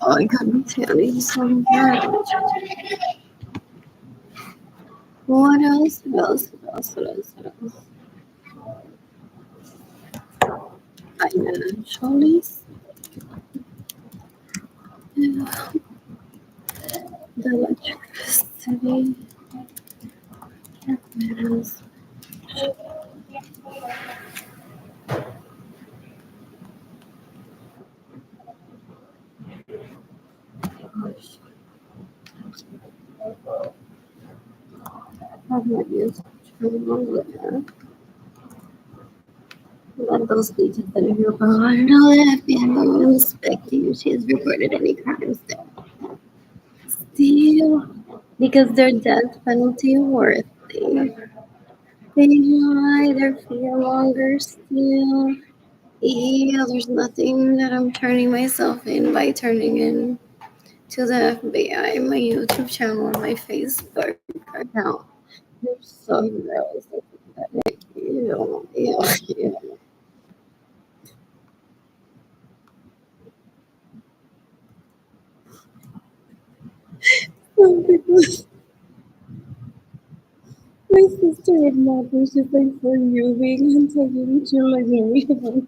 Oh, I got me tanning so bad. What else? What else? Financially, the electricity, bills. Gosh, I've not used Trello. Let those leeches that are here for a while know that FBI will respect you. She has reported any crimes there. Still, because their death penalty worthy. They hide their fear longer still. Yeah, there's nothing that I'm turning myself in by turning in to the FBI, my YouTube channel, and my Facebook account. They're so gross. Ew, ew, ew. My sister would not was just like for you being and taking to like everyone.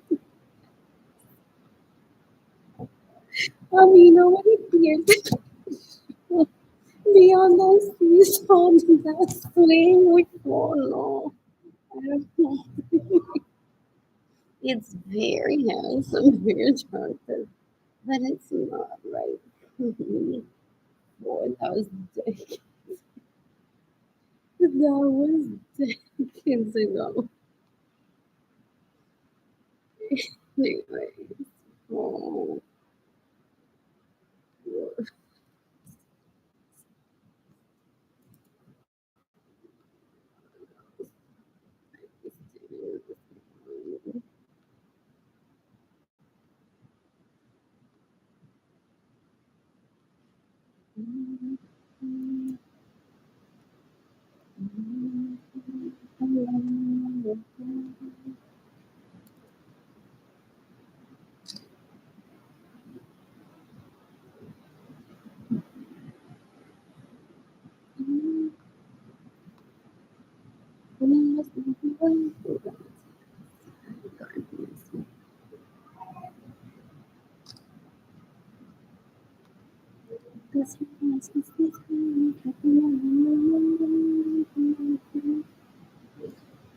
You know what it appeared beyond those seashore that's playing with no. I don't know. It's very handsome, very attractive, but it's not right. Boy, that was decades. That was decades ago. Anyways, oh,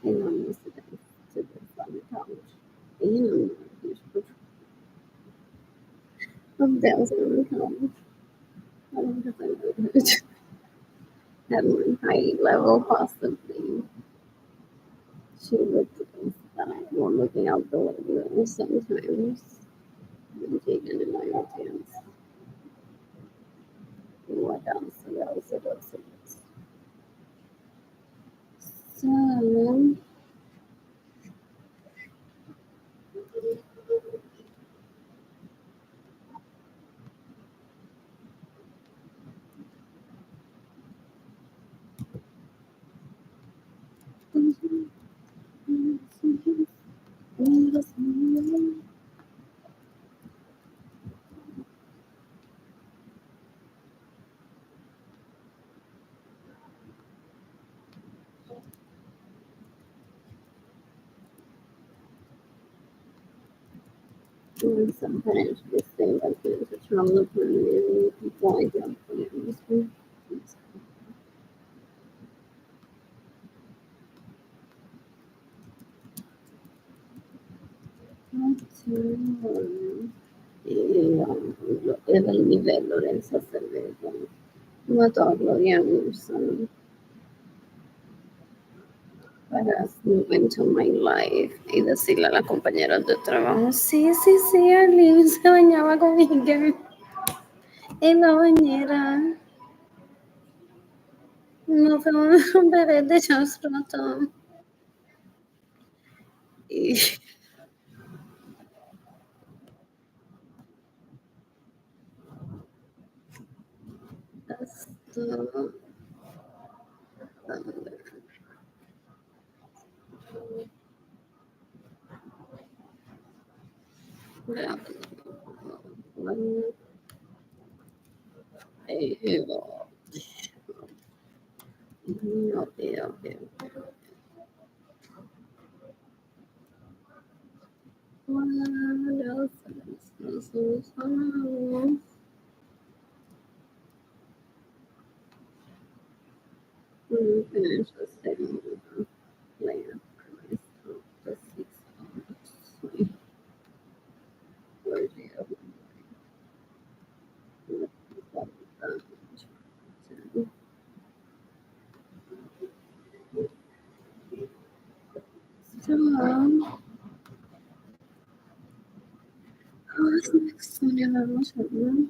and I'm used to this on the couch. And I'm dancing on the couch. I don't know if I would at one high level possibly. She looked while looking out the window sometimes and taking in my dance. What else? What else? What else? What else? So, sometimes this thing that is a trauma for many people. I don't understand. Era il livello del sacerdote. Ma torno Anderson para moment of my life y decirle a la compañera de trabajo, sí, sí, sí, Arlene se bañaba con Iker en la bañera. No fue un bebé de chastroto. Y esto, okay. What else? Finish the second layer for myself. The 6 hours. Where's the other one? So, what's next on your level?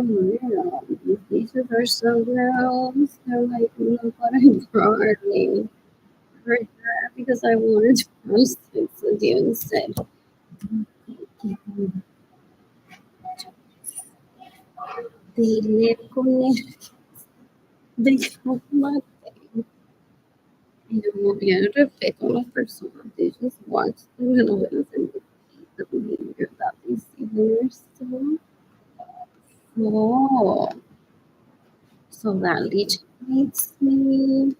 real. These beaches are so gross. They're like, look what I'm drawing. Heard that because I wanted to have sex with you instead. They live con they come like you know, you reflect on a person. They just watch the novelas and repeat the behavior that they see in their story. Oh, so that leech makes me.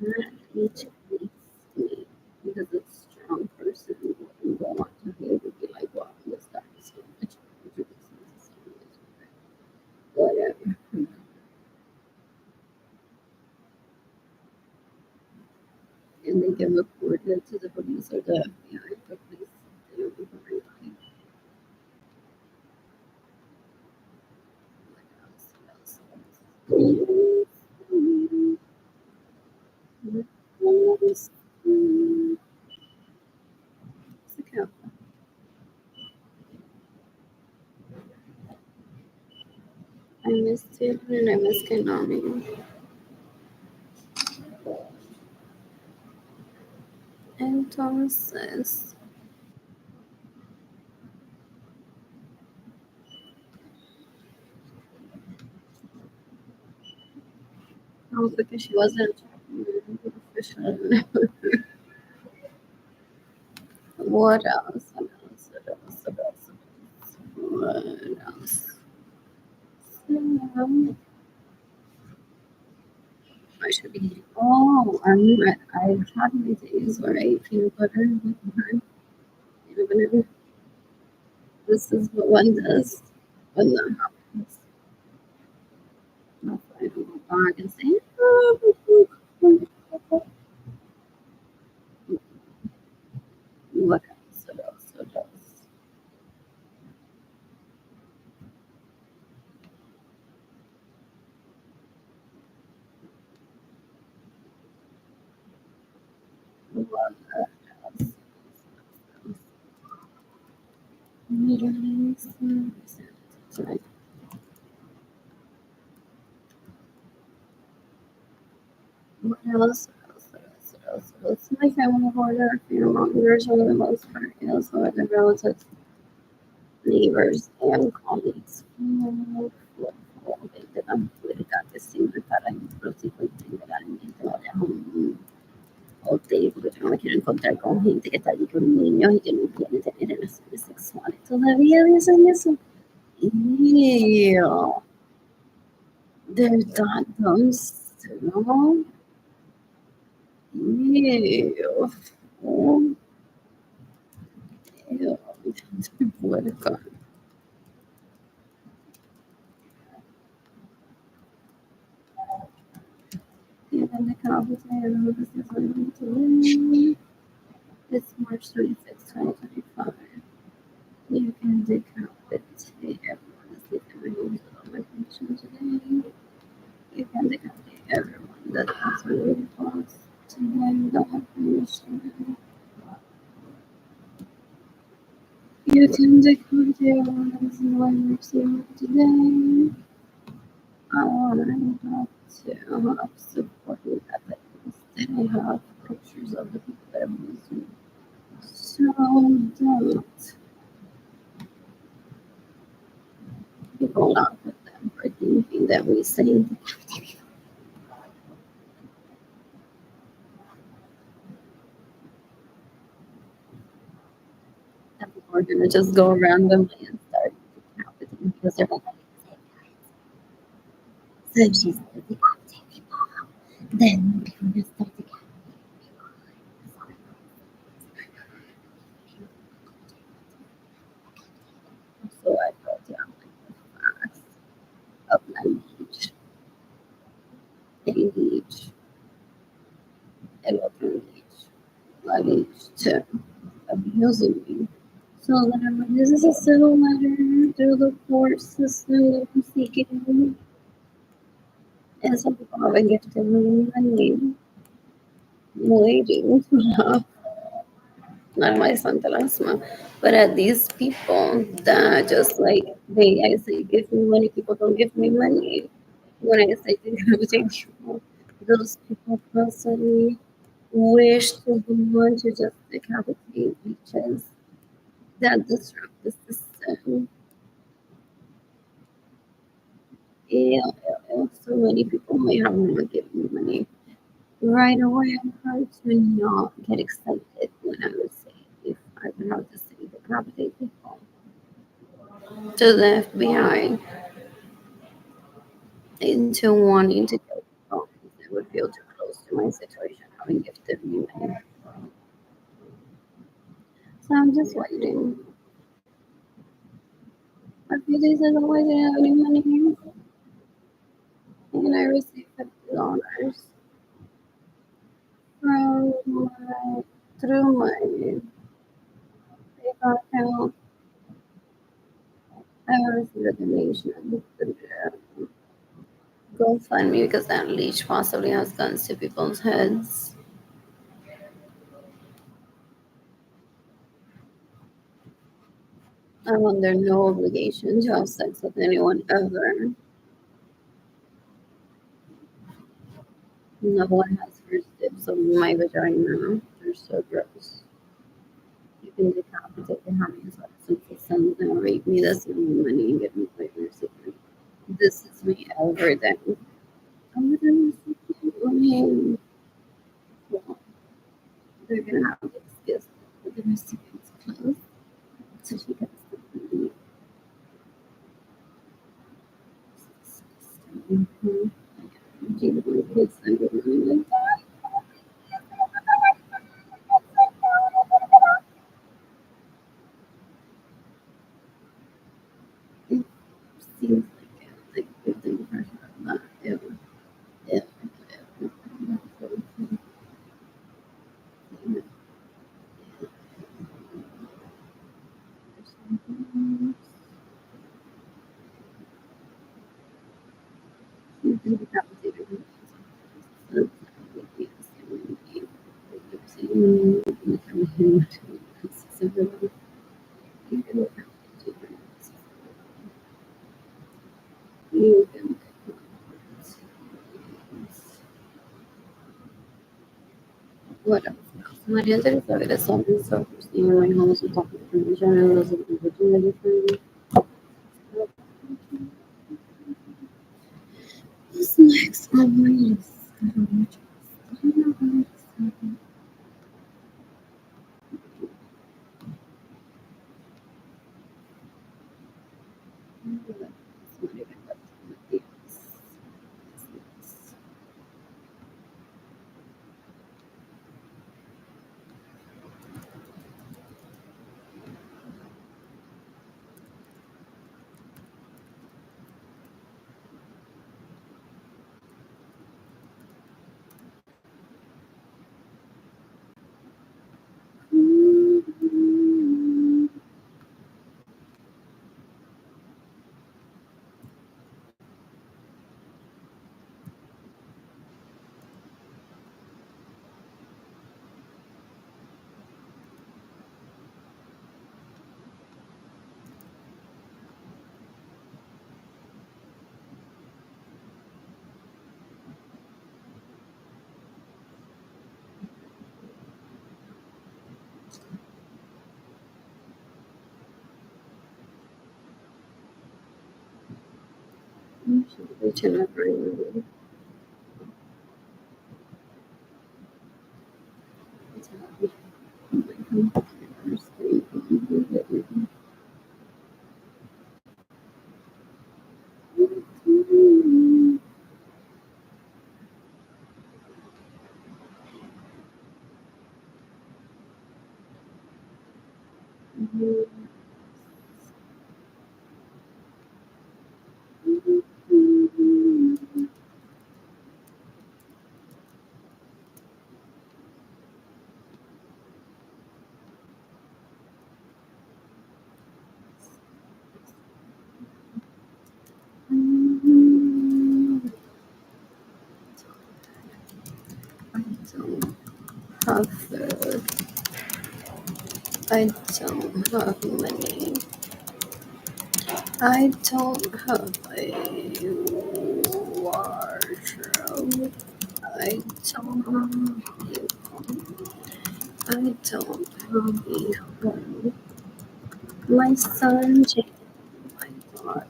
That leech makes me because it's strong person and go on to hate would be like, wow, this guy is so much. Whatever. And they give a coordinate to the police or the FBI. The police, they don't even realize. I miss Taylor and I miss Konami. Entonces, oh, because she wasn't official. What else? What else? What else? What else? What else? I should be eating. Oh, I've had my days where I eat peanut butter with my peanut butter. This is what one does when that happens. That's why I don't go back and say, oh, what else? What else? What else? What else? Sorry. What else? What else? What else? My family order, fearmongers for the most part, so the relatives, neighbors, and colleagues. Siempre para introducir generalmente o te digo porque no me quiero encontrar con gente que está allí con niños y que no quieren tener relaciones sexuales todavía dicen eso. Ew. They're that dumb still. Ew. Oh, ew. What a god. And the conversation this is going to win. It's March 26, 2025. You can decapitate everyone that's leaving on my function today. You can decapitate everyone that has really close to them. You don't have permission. You can decapitate everyone that is in my mercy today. I want to have supporting evidence. They have pictures of the people that abuse me. So don't people laugh at them for thinking that we say that people are gonna just go randomly and start decapitating because they're like, so if she's gonna decapitate people, then people will start decapitating people. So I wrote down like the facts of language, age, and other age, to abusing me. So whatever, this is a civil matter through the court system that I'm seeking. And some people have a gift of money waiting to have not my son Talasma, but at these people that just like I say give me money, people don't give me money. When I say decapitate people, those people constantly wish to go on to just decapitate because that disrupt the system. So many people may have not given me money right away. I'm hard to not get excited when I would say if I would have to say decapitate people to the FBI into wanting to kill people because they would feel too close to my situation having gifted me money. So I'm just waiting. A few days ago, I didn't have any money, and I received $50 from my through my PayPal account. I received a donation through the GoFundMe because that leech possibly has guns to people's heads. I'm under no obligation to have sex with anyone ever. No one has first dibs on my vagina. They're so gross. You can decapitate the Hermes since the son's gonna rape me, that's my money and give me pleasure. This is me over them. I'm gonna receive on him. Well, they're gonna have this gift for the recipient's clothes. So she gets the money. Mm-hmm. Give my kids and give money like that. It seems like good thing for her. Not ever. Ever. You can decapitate her. What else? Maria Teresa era só pensar por cima, mas não se toca por mim, já não usa o virgem for what's next on my list? I don't know. I don't know. Reaching up right now. I don't have money. I don't have a wardrobe. I don't I don't have a home. My son, Jake, my daughter,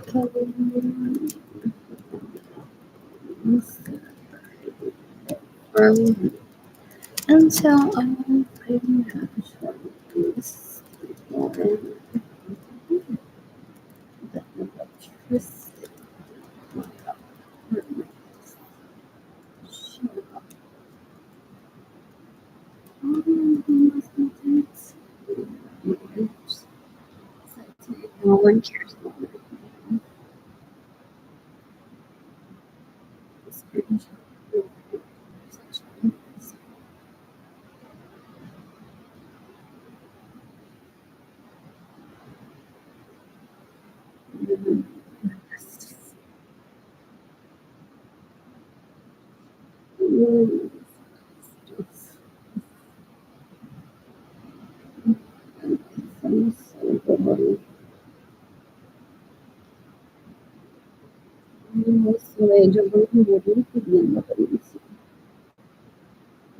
Kevin, from until I'm financial peace or the electricity. My apartment. Shut up. No one cares about my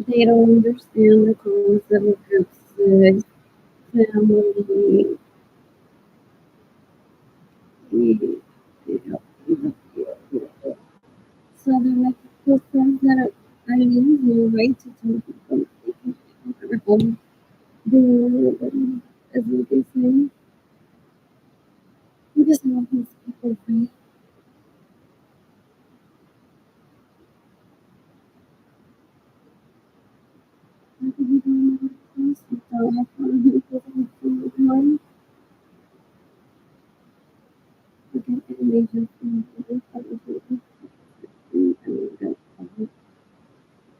They don't understand the concept of sex, family, so they're like, those friends that I use you, right, to tell people that they can have their home. As what they say, we just want these people free. How could you go in my house without my phone? Because I'm food one? Okay, and they just really probably and they don't follow.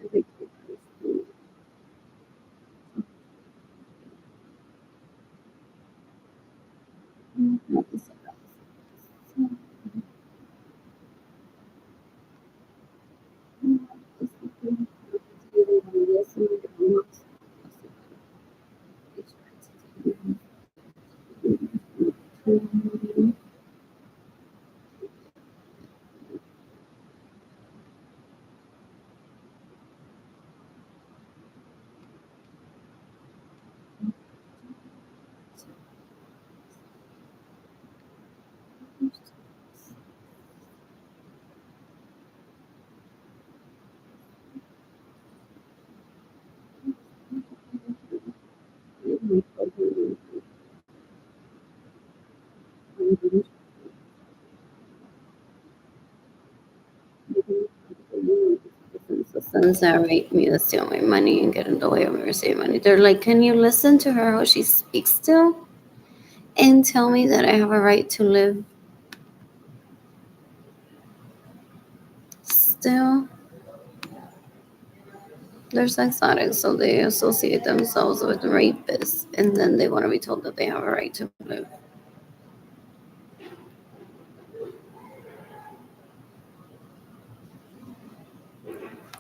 And they keep this not the surprise. So, just the thing, really want to listen to the not. It's trying to so sons that rape me to steal my money and get in the way of me receiving money. They're like, can you listen to her how she speaks still? And tell me that I have a right to live still. They're sex addicts, so they associate themselves with rapists, and then they want to be told that they have a right to live.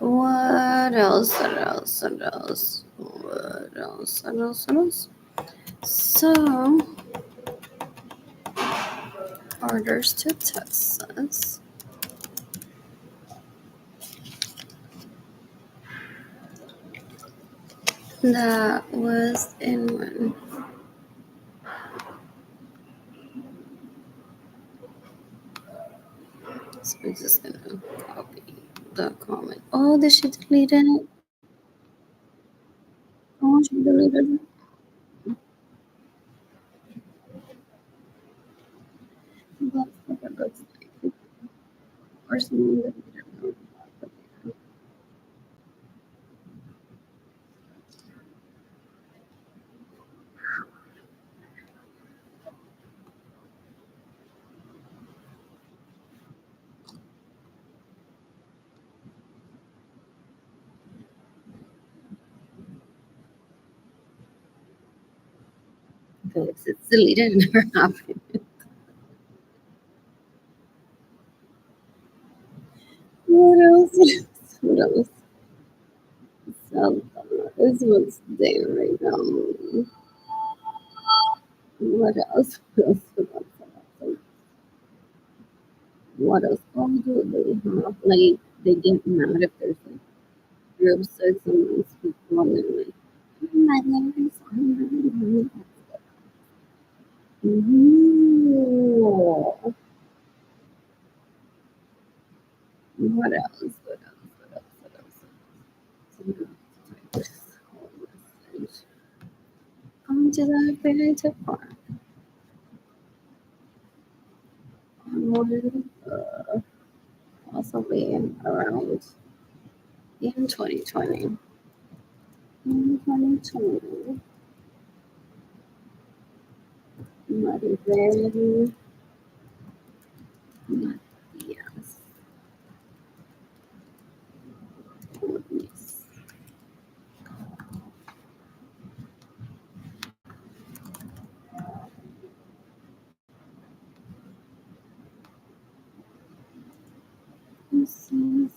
What else? What else? What else? What else? What else? What else? So, orders to Texas. That was in when. So I'm just gonna copy the comment. Oh, did she delete it? Oh, she deleted it. That's what it looks like. Or someone deleted it. Felix, it's deleted and never happened. What else? What else? This one's there right now. What else? What else? Oh, do they have like they get mad if there's like groups of someone people and they're like, "Oh, my name is Anna." Ooh. What else? What else? What else? What else? So I'm gonna type this whole message. Come to the creative part. On possibly around in 2020. In 2020. Not very not yes. Yes. This is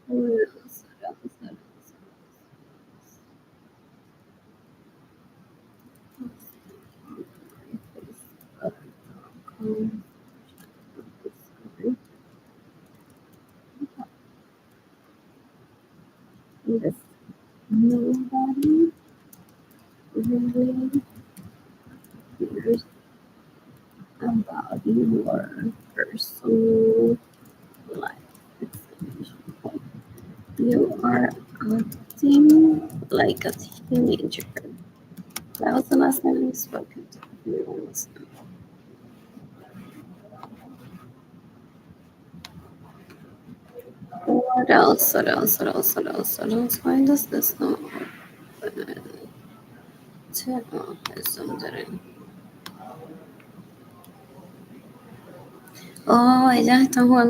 what else? What else? What else? Facebook.com. This nobody really cares about your personal life. You are acting like a teenager. That was the last time I spoke to everyone. What else? What else? What else? What else? What else? Why does this not open? Turn off this something. Oh, ella está jugando